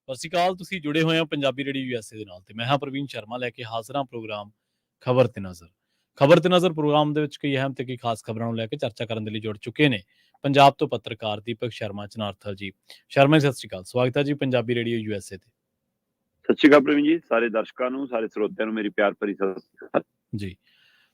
ਸਤਿ ਸ਼੍ਰੀ ਅਕਾਲ। ਤੁਸੀਂ ਜੁੜੇ ਹੋਏ ਹੋ ਪੰਜਾਬੀ ਰੇਡੀਓ ਯੂਐਸਏ ਦੇ ਨਾਲ ਤੇ ਮੈਂ ਹਾਂ ਪ੍ਰਵੀਨ ਸ਼ਰਮਾ ਲੈ ਕੇ ਹਾਜ਼ਰ ਹਾਂ ਪ੍ਰੋਗਰਾਮ ਖਬਰ ਤੇ ਨਜ਼ਰ। ਖਬਰ ਤੇ ਨਜ਼ਰ ਪ੍ਰੋਗਰਾਮ ਦੇ ਵਿੱਚ ਕਈ ਅਹਿਮ ਤੇ ਕਈ ਖਾਸ ਖਬਰਾਂ ਨੂੰ ਲੈ ਕੇ ਚਰਚਾ ਕਰਨ ਦੇ ਲਈ ਜੁੜ ਚੁੱਕੇ ਨੇ ਪੰਜਾਬ ਤੋਂ ਪੱਤਰਕਾਰ ਦੀਪਕ ਸ਼ਰਮਾ ਚਨਾਰਥਲ ਜੀ। ਸ਼ਰਮਾ ਜੀ, ਸਤਿ ਸ਼੍ਰੀ ਅਕਾਲ। ਸਵਾਗਤ ਹੈ ਜੀ ਪੰਜਾਬੀ ਰੇਡੀਓ ਯੂਐਸਏ ਤੇ। ਸਤਿ ਸ਼੍ਰੀ ਅਕਾਲ ਪ੍ਰਵੀਨ ਜੀ, ਸਾਰੇ ਦਰਸ਼ਕਾਂ ਨੂੰ, ਸਾਰੇ ਸਰੋਤਿਆਂ ਨੂੰ ਮੇਰੀ ਪਿਆਰ ਭਰੀ ਸਤਿ ਸ਼੍ਰੀ ਅਕਾਲ ਜੀ।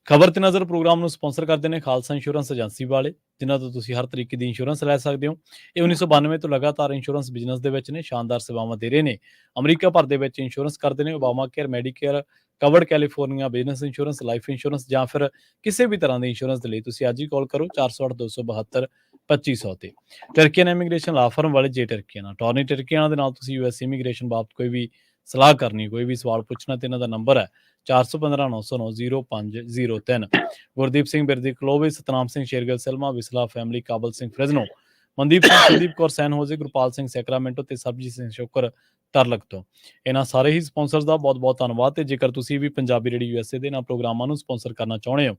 ਖਬਰ ਤੇ ਨਜ਼ਰ ਪ੍ਰੋਗਰਾਮ ਨੂੰ ਸਪਾਂਸਰ ਕਰਦੇ ਨੇ ਖਾਲਸਾ ਇੰਸ਼ੋਰੈਂਸ ਏਜੰਸੀ ਵਾਲੇ, ਜਿਨ੍ਹਾਂ ਤੋਂ ਤੁਸੀਂ ਹਰ ਤਰੀਕੇ ਦੀ ਇੰਸ਼ੋਰੈਂਸ ਲੈ ਸਕਦੇ ਹੋ। ਇਹ 1992 ਤੋਂ ਲਗਾਤਾਰ ਇੰਸ਼ੋਰੈਂਸ ਬਿਜ਼ਨਸ ਦੇ ਵਿੱਚ ਨੇ, ਸ਼ਾਨਦਾਰ ਸੇਵਾਵਾਂ ਦੇ ਰਹੇ ਨੇ। ਅਮਰੀਕਾ ਭਰ ਦੇ ਵਿੱਚ ਇੰਸ਼ੋਰੈਂਸ ਕਰਦੇ ਨੇ। Obama care, Medicare, covered California business insurance, life insurance ਜਾਂ ਫਿਰ ਕਿਸੇ ਵੀ ਤਰ੍ਹਾਂ ਦੀ ਇੰਸ਼ੋਰੈਂਸ ਦੇ ਲਈ ਤੁਸੀਂ ਅੱਜ ਹੀ ਕਾਲ ਕਰੋ 408-272-2500 ਤੇ। ਟਰਕੀਅਨ ਇਮੀਗ੍ਰੇਸ਼ਨ ਲਾ ਫਰਮ ਵਾਲੇ ਜੇ ਟਰਕੀਅਨ ਅਟਾਰਨੀ ਟਰਕੀਅਨ ਦੇ ਨਾਲ ਤੁਸੀਂ ਯੂਐਸ ਇਮੀਗ੍ਰੇਸ਼ਨ ਬਾਬਤ ਕੋਈ ਵੀ ਸਲਾਹ ਕਰਨੀ, ਕੋਈ ਵੀ ਸਵਾਲ ਪੁੱਛਣਾ ਤੇ ਇਹਨਾਂ ਦਾ ਨੰਬਰ ਹੈ 4159090503। ਗੁਰਦੀਪ ਸਿੰਘ ਬਿਰਦੀ ਕਲੋਵੇ, ਸਤਨਾਮ ਸਿੰਘ ਸ਼ੇਰਗਿੱਲ ਸਿਲਮਾ, ਵਿਸਲਾ ਫੈਮਿਲੀ, ਕਾਬਲ ਸਿੰਘ ਫ੍ਰਿਜ਼ਨੋ, ਮਨਦੀਪ ਸਿੰਘ ਸੰਦੀਪ ਕੌਰ ਸੈਨਹੋਜ਼ੇ, ਗੁਰਪਾਲ ਸਿੰਘ ਸੈਕਰਾਮੈਂਟੋ ਤੇ ਸਰਬਜੀਤ ਸਿੰਘ ਸ਼ੁਕਰ ਤਰਲਕ ਤੋਂ। ਇਹਨਾਂ ਸਾਰੇ ਹੀ ਸਪਾਂਸਰਸ ਦਾ ਬਹੁਤ ਬਹੁਤ ਧੰਨਵਾਦ। ਤੇ ਜੇਕਰ ਤੁਸੀਂ ਵੀ ਪੰਜਾਬੀ ਰੇਡੀਓ ਯੂਐਸਏ ਦੇ ਇਹਨਾਂ ਪ੍ਰੋਗਰਾਮਾਂ ਨੂੰ ਸਪਾਂਸਰ ਕਰਨਾ ਚਾਹੁੰਦੇ ਹੋ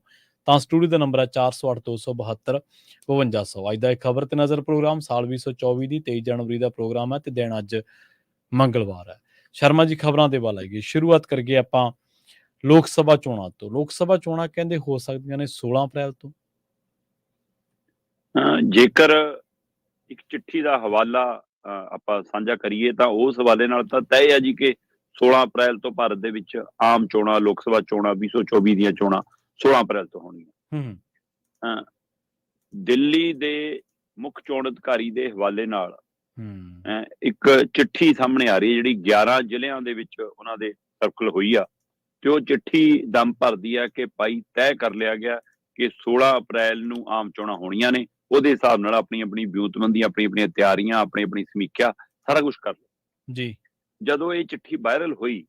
ਤਾਂ ਸਟੂਡੀਓ ਦਾ ਨੰਬਰ ਹੈ 4082725200। ਅੱਜ ਦਾ ਇੱਕ ਖਬਰ ਤੇ ਨਜ਼ਰ ਪ੍ਰੋਗਰਾਮ ਸਾਲ 2024 ਦੀ 23 ਜਨਵਰੀ ਦਾ ਪ੍ਰੋਗਰਾਮ ਹੈ ਤੇ ਦਿਨ ਅੱਜ ਮੰਗਲਵਾਰ ਹੈ। ਸ਼ਰਮਾ ਜੀ, ਖਬਰਾਂ ਦੇ ਵੱਲ ਆਈਏ। ਸ਼ੁਰੂਆਤ ਕਰੀਏ ਆਪਾਂ ਲੋਕ ਸਭਾ ਚੋਣਾਂ ਤੋਂ। ਲੋਕ ਸਭਾ ਚੋਣਾਂ ਕਹਿੰਦੇ ਹੋ ਸਕਦੀਆਂ ਨੇ 16 ਅਪ੍ਰੈਲ ਤੋਂ। ਜੇਕਰ ਇੱਕ ਚਿੱਠੀ ਦਾ ਹਵਾਲਾ ਆਪਾਂ ਸਾਂਝਾ ਕਰੀਏ ਤਾਂ ਉਸ ਹਵਾਲੇ ਨਾਲ ਤਾਂ ਤੈਅ ਹੈ ਜੀ ਕਿ 16 ਅਪ੍ਰੈਲ ਤੋਂ ਭਾਰਤ ਦੇ ਵਿੱਚ ਆਮ ਚੋਣਾਂ, ਲੋਕ ਸਭਾ ਚੋਣਾਂ 2024 ਦੀਆਂ ਚੋਣਾਂ 16 ਅਪ੍ਰੈਲ ਤੋਂ ਹੋਣੀਆਂ। ਦਿੱਲੀ ਦੇ ਮੁੱਖ ਚੋਣ ਅਧਿਕਾਰੀ ਦੇ ਹਵਾਲੇ ਨਾਲ ਇੱਕ ਚਿੱਠੀ ਸਾਹਮਣੇ ਆ ਰਹੀ ਹੈ, ਜਿਹੜੀ 11 ਜ਼ਿਲ੍ਹਿਆਂ ਦੇ ਵਿੱਚ ਉਹਨਾਂ ਦੇ ਸਰਕਲ ਹੋਈ ਆ, ਤੇ ਉਹ ਚਿੱਠੀ ਦਮ ਭਰਦੀ ਹੈ ਕਿ ਭਾਈ ਤੈਅ ਕਰ ਲਿਆ ਗਿਆ ਕਿ 16 ਅਪ੍ਰੈਲ ਨੂੰ ਆਮ ਚੋਣਾਂ ਹੋਣੀਆਂ ਨੇ। ਉਹਦੇ ਹਿਸਾਬ ਨਾਲ ਆਪਣੀ ਆਪਣੀ ਵਿਉਂਤਬੰਦੀ, ਆਪਣੀ ਆਪਣੀਆਂ ਤਿਆਰੀਆਂ, ਆਪਣੀ ਆਪਣੀ ਸਮੀਖਿਆ, ਸਾਰਾ ਕੁਝ ਕਰ ਲਓ ਜੀ। ਜਦੋਂ ਇਹ ਚਿੱਠੀ ਵਾਇਰਲ ਹੋਈ,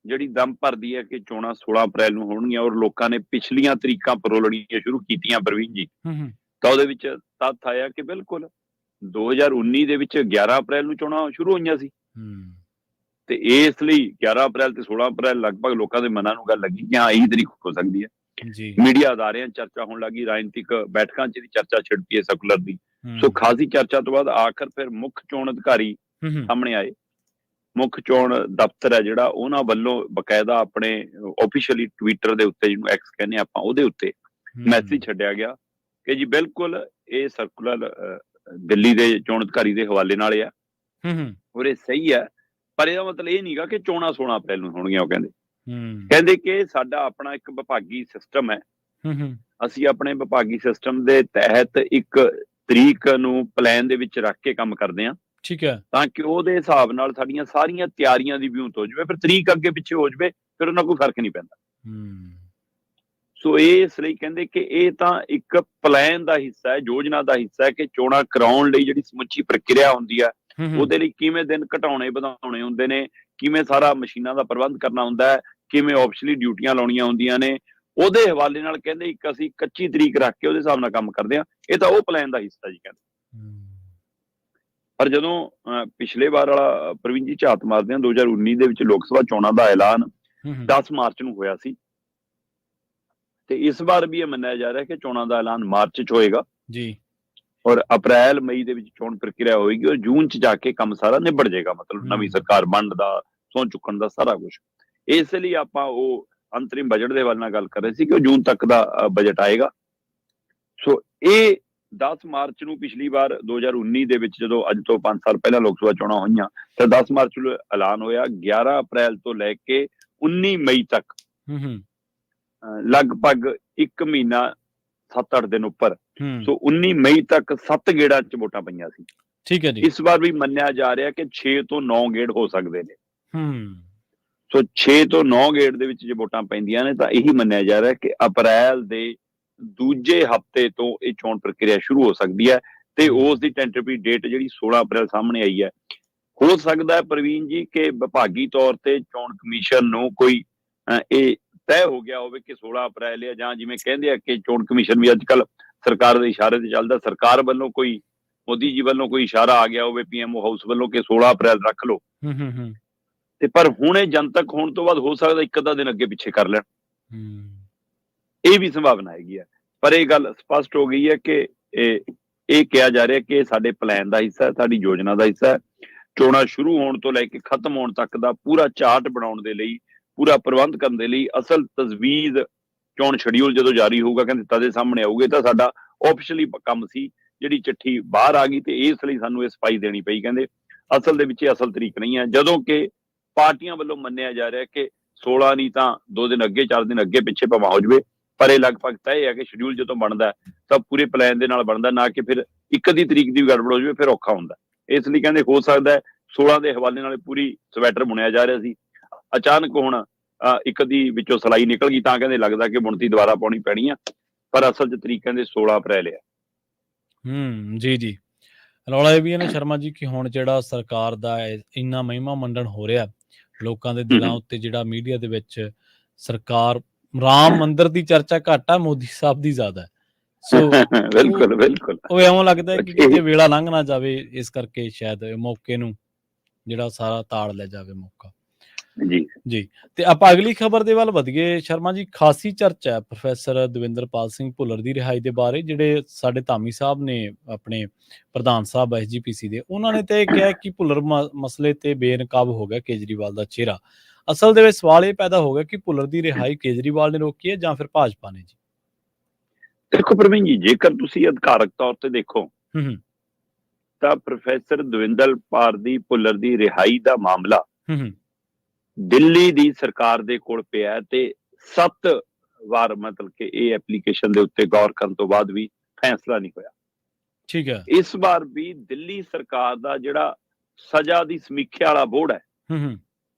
ਜਿਹੜੀ ਦਮ ਭਰਦੀ ਹੈ ਕਿ ਚੋਣਾਂ 16 ਅਪ੍ਰੈਲ ਨੂੰ ਹੋਣਗੀਆਂ, ਔਰ ਲੋਕਾਂ ਨੇ ਪਿਛਲੀਆਂ ਤਰੀਕਾਂ ਪਰੋਲਣੀਆਂ ਸ਼ੁਰੂ ਕੀਤੀਆਂ ਪ੍ਰਵੀਨ ਜੀ, ਤਾਂ ਉਹਦੇ ਵਿੱਚ ਤੱਥ ਆਇਆ ਕਿ ਬਿਲਕੁਲ 2019 ਦੇ ਵਿੱਚ 11 ਅਪ੍ਰੈਲ ਨੂੰ ਚੋਣਾਂ ਸ਼ੁਰੂ ਹੋਈਆਂ ਸੀ, ਤੇ ਇਸ ਲਈ 11 ਅਪ੍ਰੈਲ ਤੇ 16 ਅਪ੍ਰੈਲ ਲਗਭਗ ਲੋਕਾਂ ਦੇ ਮਨਾਂ ਨੂੰ ਗੱਲ ਲੱਗੀ ਕਿ ਹਾਂ ਇਹੀ ਤਰੀਕ ਹੋ ਸਕਦੀ ਹੈ। ਮੀਡੀਆ ਅਦਾਰਿਆਂ ਚਰਚਾ ਹੋਣ ਲੱਗੀ, ਰਾਜਨੀਤਿਕ ਬੈਠਕਾਂ 'ਚ ਦੀ ਚਰਚਾ ਛਿੜ ਪਈ ਹੈ ਸਰਕੂਲਰ ਦੀ। ਸੋ ਖਾਸੀ ਚਰਚਾ ਤੋਂ ਬਾਅਦ ਆਖਰ ਫਿਰ ਮੁੱਖ ਚੋਣ ਅਧਿਕਾਰੀ ਸਾਹਮਣੇ ਆਏ। ਮੁੱਖ ਚੋਣ ਦਫ਼ਤਰ ਹੈ ਜਿਹੜਾ, ਉਹਨਾਂ ਵੱਲੋਂ ਬਕਾਇਦਾ ਆਪਣੇ ਆਫੀਸ਼ੀਅਲੀ ਟਵਿੱਟਰ ਦੇ ਉੱਤੇ, ਜਿਹਨੂੰ ਐਕਸ ਕਹਿੰਦੇ ਆਪਾਂ, ਉਹਦੇ ਉੱਤੇ ਮੈਸੇਜ ਛੱਡਿਆ ਗਿਆ ਕਿ ਜੀ ਬਿਲਕੁਲ ਇਹ ਸਰਕੂਲਰ ਦਿੱਲੀ ਦੇ ਚੋਣ ਅਧਿਕਾਰੀ ਦੇ ਹਵਾਲੇ ਨਾਲ ਆ, ਔਰ ਇਹ ਸਹੀ ਹੈ। ਪਰ ਇਹਦਾ ਮਤਲਬ ਇਹ ਨਹੀਂਗਾ ਕਿ ਚੋਣਾਂ 16 ਅਪ੍ਰੈਲ ਨੂੰ ਹੋਣਗੀਆਂ। ਉਹ ਕਹਿੰਦੇ ਕਿ ਸਾਡਾ ਆਪਣਾ ਇੱਕ ਵਿਭਾਗੀ ਸਿਸਟਮ ਹੈ, ਅਸੀਂ ਆਪਣੇ ਵਿਭਾਗੀ ਸਿਸਟਮ ਦੇ ਤਹਿਤ ਇੱਕ ਤਰੀਕ ਨੂੰ ਪਲਾਨ ਦੇ ਵਿੱਚ ਰੱਖ ਕੇ ਕੰਮ ਕਰਦੇ ਹਾਂ, ਠੀਕ ਹੈ, ਤਾਂ ਕਿ ਉਹਦੇ ਹਿਸਾਬ ਨਾਲ ਸਾਡੀਆਂ ਸਾਰੀਆਂ ਤਿਆਰੀਆਂ ਦੀ ਵਿਉਂਤ ਹੋ ਜਾਵੇ। ਫਿਰ ਤਰੀਕ ਅੱਗੇ ਪਿੱਛੇ ਹੋ ਜਾਵੇ, ਫਿਰ ਉਹਨਾਂ ਕੋਈ ਫਰਕ ਨਹੀਂ ਪੈਂਦਾ। ਸੋ ਇਸ ਲਈ ਕਹਿੰਦੇ ਕਿ ਇਹ ਤਾਂ ਇੱਕ ਪਲਾਨ ਦਾ ਹਿੱਸਾ ਹੈ, ਯੋਜਨਾ ਦਾ ਹਿੱਸਾ ਹੈ ਕਿ ਚੋਣਾਂ ਕਰਾਉਣ ਲਈ ਜਿਹੜੀ ਸਮੁੱਚੀ ਪ੍ਰਕਿਰਿਆ ਹੁੰਦੀ ਹੈ, ਉਹਦੇ ਲਈ ਕਿਵੇਂ ਦਿਨ ਘਟਾਉਣੇ ਵਧਾਉਣੇ ਹੁੰਦੇ ਨੇ, ਕਿਵੇਂ ਸਾਰਾ ਮਸ਼ੀਨਾਂ ਦਾ ਪ੍ਰਬੰਧ ਕਰਨਾ ਹੁੰਦਾ ਹੈ, ਕਿਵੇਂ ਆਫਿਸ਼ਲੀ ਡਿਊਟੀਆਂ ਲਾਉਣੀਆਂ ਹੁੰਦੀਆਂ ਨੇ, ਉਹਦੇ ਹਵਾਲੇ ਨਾਲ ਕਹਿੰਦੇ ਇੱਕ ਅਸੀਂ ਕੱਚੀ ਤਰੀਕ ਰੱਖ ਕੇ ਉਹਦੇ ਹਿਸਾਬ ਨਾਲ ਕੰਮ ਕਰਦੇ ਹਾਂ। ਇਹ ਤਾਂ ਉਹ ਪਲਾਨ ਦਾ ਹਿੱਸਾ ਜੀ ਕਹਿੰਦੇ। ਪਰ ਜਦੋਂ ਪਿਛਲੇ ਵਾਰ ਵਾਲਾ ਪ੍ਰਵੀਨ ਜੀ ਝਾਤ ਮਾਰਦੇ ਹਾਂ, 2019 ਦੇ ਵਿੱਚ ਲੋਕ ਸਭਾ ਚੋਣਾਂ ਦਾ ਐਲਾਨ 10 ਮਾਰਚ ਨੂੰ ਹੋਇਆ ਸੀ, ਤੇ ਇਸ ਵਾਰ ਵੀ ਇਹ ਮੰਨਿਆ ਜਾ ਰਿਹਾ ਕਿ ਚੋਣਾਂ ਦਾ ਐਲਾਨ ਮਾਰਚ 'ਚ ਹੋਏਗਾ ਜੀ, ਔਰ ਅਪ੍ਰੈਲ ਮਈ ਦੇ ਵਿੱਚ ਚੋਣ ਪ੍ਰਕਿਰਿਆ ਹੋਏਗੀ, ਔਰ ਜੂਨ 'ਚ ਜਾ ਕੇ ਕੰਮ ਸਾਰਾ ਨਿਬੜ ਜਾਏਗਾ। ਮਤਲਬ ਨਵੀਂ ਸਰਕਾਰ ਬਣਨ ਦਾ, ਸਹੁੰ ਚੁੱਕਣ ਦਾ ਸਾਰਾ ਕੁਝ। ਇਸ ਲਈ ਆਪਾਂ ਉਹ ਅੰਤਰਿਮ ਬਜਟ ਦੇ ਵੱਲ ਨਾਲ ਗੱਲ ਕਰ ਰਹੇ ਸੀ ਕਿ ਉਹ ਜੂਨ ਤੱਕ ਦਾ ਬਜਟ ਆਏਗਾ। ਸੋ ਇਹ 10 ਮਾਰਚ ਨੂੰ ਪਿਛਲੀ ਵਾਰ 2019 ਦੇ ਵਿੱਚ, ਜਦੋਂ ਅੱਜ ਤੋਂ 5 ਸਾਲ ਪਹਿਲਾਂ ਲੋਕ ਸਭਾ ਚੋਣਾਂ ਹੋਈਆਂ, ਤਾਂ 10 ਮਾਰਚ ਨੂੰ ਐਲਾਨ ਹੋਇਆ। 11 ਅਪ੍ਰੈਲ ਤੋਂ ਲੈ ਕੇ 19 ਮਈ ਤੱਕ ਲਗਭਗ 1 ਮਹੀਨਾ 7-8 ਦਿਨ ਉੱਪਰ, ਸੋ 19 ਮਈ ਤੱਕ 7 ਗੇੜਾਂ 'ਚ ਵੋਟਾਂ ਪਈਆਂ ਸੀ। ਠੀਕ ਹੈ ਜੀ। ਇਸ ਵਾਰ ਵੀ ਮੰਨਿਆ ਜਾ ਰਿਹਾ ਕਿ 6 ਤੋਂ 9 ਗੇੜ ਹੋ ਸਕਦੇ ਨੇ। ਸੋ 6 ਤੋਂ 9 ਗੇੜ ਦੇ ਵਿੱਚ ਜੇ ਵੋਟਾਂ ਪੈਂਦੀਆਂ ਨੇ ਤਾਂ ਇਹੀ ਮੰਨਿਆ ਜਾ ਰਿਹਾ ਕਿ ਅਪ੍ਰੈਲ ਦੇ ਦੂਜੇ ਹਫ਼ਤੇ ਤੋਂ ਇਹ ਚੋਣ ਪ੍ਰਕਿਰਿਆ ਸ਼ੁਰੂ ਹੋ ਸਕਦੀ ਹੈ, ਤੇ ਉਸ ਦੀ ਟੈਂਟੇਟਿਵ ਡੇਟ ਜਿਹੜੀ 16 ਅਪ੍ਰੈਲ ਸਾਹਮਣੇ ਆਈ ਹੈ। ਹੋ ਸਕਦਾ ਹੈ ਪ੍ਰਵੀਨ ਜੀ ਕਿ ਵਿਭਾਗੀ ਤੌਰ ਤੇ ਚੋਣ ਕਮਿਸ਼ਨ ਨੂੰ ਕੋਈ ਇਹ ਤੈਅ ਹੋ ਗਿਆ ਹੋਵੇ ਕਿ 16 ਅਪ੍ਰੈਲ ਹੈ, ਜਾਂ ਜਿਵੇਂ ਕਹਿੰਦੇ ਆ ਕਿ ਚੋਣ ਕਮਿਸ਼ਨ ਵੀ ਅੱਜ ਕੱਲ੍ਹ ਸਰਕਾਰ ਦੇ ਇਸ਼ਾਰੇ ਤੇ ਚੱਲਦਾ, ਸਰਕਾਰ ਵੱਲੋਂ ਕੋਈ, ਮੋਦੀ ਜੀ ਵੱਲੋਂ ਕੋਈ ਇਸ਼ਾਰਾ ਆ ਗਿਆ ਹੋਵੇ PMO ਹਾਊਸ ਵੱਲੋਂ ਕਿ 16 ਅਪ੍ਰੈਲ ਰੱਖ ਲਓ। ਤੇ ਪਰ ਹੁਣ ਇਹ ਜਨਤਕ ਹੋਣ ਤੋਂ ਬਾਅਦ ਹੋ ਸਕਦਾ ਇੱਕ ਅੱਧਾ ਦਿਨ ਅੱਗੇ ਪਿੱਛੇ ਕਰ ਲੈਣ, ਇਹ ਵੀ ਸੰਭਾਵਨਾ ਹੈਗੀ ਹੈ। ਪਰ ਇਹ ਗੱਲ ਸਪਸ਼ਟ ਹੋ ਗਈ ਹੈ ਕਿ ਇਹ ਕਿਹਾ ਜਾ ਰਿਹਾ ਕਿ ਸਾਡੇ ਪਲਾਨ ਦਾ ਹਿੱਸਾ ਹੈ, ਸਾਡੀ ਯੋਜਨਾ ਦਾ ਹਿੱਸਾ ਹੈ ਚੋਣਾਂ ਸ਼ੁਰੂ ਹੋਣ ਤੋਂ ਲੈ ਕੇ ਖਤਮ ਹੋਣ ਤੱਕ ਦਾ ਪੂਰਾ ਚਾਰਟ ਬਣਾਉਣ ਦੇ ਲਈ, ਪੂਰਾ ਪ੍ਰਬੰਧ ਕਰਨ ਦੇ ਲਈ ਅਸਲ ਤਜਵੀਜ਼ ਚੋਣ ਸ਼ਡਿਊਲ ਜਦੋਂ ਜਾਰੀ ਹੋਊਗਾ ਕਹਿੰਦੇ ਤਦੇ ਸਾਹਮਣੇ ਆਊਗੇ। ਤਾਂ ਸਾਡਾ ਆਫੀਸ਼ੀਅਲੀ ਕੰਮ ਸੀ, ਜਿਹੜੀ ਚਿੱਠੀ ਬਾਹਰ ਆ ਗਈ ਤੇ ਇਸ ਲਈ ਸਾਨੂੰ ਇਹ ਸਫਾਈ ਦੇਣੀ ਪਈ। ਕਹਿੰਦੇ ਅਸਲ ਦੇ ਵਿੱਚ ਇਹ ਅਸਲ ਤਰੀਕ ਨਹੀਂ ਹੈ, ਜਦੋਂ ਕਿ ਪਾਰਟੀਆਂ ਵੱਲੋਂ ਮੰਨਿਆ ਜਾ ਰਿਹਾ ਕਿ 16 ਨਹੀਂ ਤਾਂ 2 ਦਿਨ ਅੱਗੇ 4 ਦਿਨ ਅੱਗੇ ਪਿੱਛੇ ਭਾਵੇਂ ਹੋ ਜਾਵੇ, ਪਰ ਇਹ ਲਗਭਗ ਤੈਅ ਹੈ ਕਿ ਸ਼ਡਿਊਲ ਜਦੋਂ ਬਣਦਾ ਤਾਂ ਪੂਰੇ ਪਲਾਨ ਦੇ ਨਾਲ ਬਣਦਾ, ਨਾ ਕਿ ਫਿਰ ਇੱਕ ਦੀ ਤਰੀਕ ਦੀ ਗੜਬੜ ਹੋ ਜਾਵੇ, ਫਿਰ ਔਖਾ ਹੁੰਦਾ। ਇਸ ਲਈ ਕਹਿੰਦੇ ਹੋ ਸਕਦਾ ਹੈ 16 ਦੇ ਹਵਾਲੇ ਨਾਲ ਪੂਰੀ ਸਵੈਟਰ ਬੁਣਿਆ ਜਾ ਰਿਹਾ ਸੀ, ਅਚਾਨਕ ਹੁਣ ਇੱਕ ਦੀ ਵਿੱਚੋਂ ਸਲਾਈ ਨਿਕਲ ਗਈ, ਤਾਂ ਕਹਿੰਦੇ ਲੱਗਦਾ ਕਿ ਬੁਣਤੀ ਦੁਬਾਰਾ ਪਾਉਣੀ ਪੈਣੀ ਆ, ਪਰ ਅਸਲ 'ਚ ਤਰੀਕ ਕਹਿੰਦੇ 16 ਅਪ੍ਰੈਲ ਆ। ਜੀ ਜੀ। ਰੌਲਾ ਇਹ ਵੀ ਹੈ ਨਾ ਸ਼ਰਮਾ ਜੀ ਕਿ ਹੁਣ ਜਿਹੜਾ ਸਰਕਾਰ ਦਾ ਇੰਨਾ ਮਹਿਮਾ ਮੰਡਣ ਹੋ ਰਿਹਾ ਲੋਕਾਂ ਦੇ ਦਿਲਾਂ ਉੱਤੇ, ਜਿਹੜਾ ਮੀਡੀਆ ਦੇ ਵਿੱਚ ਸਰਕਾਰ ਰਾਮ ਮੰਦਿਰ ਦੀ ਚਰਚਾ ਘੱਟ ਆ, ਮੋਦੀ ਸਾਹਿਬ ਦੀ ਜ਼ਿਆਦਾ ਹੈ। ਸੋ ਬਿਲਕੁਲ ਬਿਲਕੁਲ ਉਹ ਇਉਂ ਲੱਗਦਾ ਹੈ ਕਿ ਕਿਤੇ ਵੇਲਾ ਲੰਘ ਨਾ ਜਾਵੇ, ਇਸ ਕਰਕੇ ਸ਼ਾਇਦ ਮੌਕੇ ਨੂੰ ਜਿਹੜਾ ਸਾਰਾ ਤਾੜ ਲੈ ਜਾਵੇ ਮੌਕਾ। ਜੀ ਜੀ। ਤੇ ਆਪਾਂ ਅਗਲੀ ਖਬਰ ਦੇ ਵੱਲ ਵਧੀਏ ਸ਼ਰਮਾ ਜੀ। ਖਾਸੀ ਚਰਚਾ ਹੈ ਪ੍ਰੋਫੈਸਰ ਦਵਿੰਦਰਪਾਲ ਸਿੰਘ ਭੁੱਲਰ ਦੀ ਰਿਹਾਈ ਦੇ ਬਾਰੇ, ਜਿਹੜੇ ਸਾਡੇ ਧਾਮੀ ਸਾਹਿਬ ਨੇ ਆਪਣੇ ਪ੍ਰਧਾਨ ਸਾਹਿਬ SGPC ਦੇ, ਉਹਨਾਂ ਨੇ ਤੇ ਕਿਹਾ ਕਿ ਭੁੱਲਰ ਮਸਲੇ ਤੇ ਬੇਨਕਾਬ ਹੋ ਗਿਆ ਕੇਜਰੀਵਾਲ ਦਾ ਚਿਹਰਾ। ਅਸਲ ਦੇ ਵਿੱਚ ਸਵਾਲ ਇਹ ਪੈਦਾ ਹੋ ਗਿਆ ਕਿ ਭੁੱਲਰ ਦੀ ਰਿਹਾਈ ਕੇਜਰੀਵਾਲ ਨੇ ਰੋਕੀ ਹੈ ਜਾਂ ਫਿਰ ਭਾਜਪਾ ਨੇ? ਜੀ ਦੇਖੋ ਪ੍ਰਵੀਨ ਜੀ, ਜੇਕਰ ਤੁਸੀਂ ਅਧਿਕਾਰਕ ਤੌਰ ਤੇ ਦੇਖੋ ਤਾਂ ਪ੍ਰੋਫੈਸਰ ਦਵਿੰਦਰਪਾਲ ਦੀ ਭੁੱਲਰ ਦੀ ਰਿਹਾਈ ਦਾ ਮਾਮਲਾ ਦਿੱਲੀ ਦੀ ਸਰਕਾਰ ਦੇ ਕੋਲ ਪਿਆ ਤੇ 7 ਵਾਰ ਮਤਲਬ ਕਿ ਇਹ ਐਪਲੀਕੇਸ਼ਨ ਦੇ ਉੱਤੇ ਗੌਰ ਕਰਨ ਤੋਂ ਬਾਅਦ ਵੀ ਫੈਸਲਾ ਨਹੀਂ ਹੋਇਆ। ਠੀਕ ਹੈ। ਇਸ ਵਾਰ ਵੀ ਦਿੱਲੀ ਸਰਕਾਰ ਦਾ ਜਿਹੜਾ ਸਜ਼ਾ ਦੀ ਸਮੀਖਿਆ ਵਾਲਾ ਬੋਰਡ ਹੈ,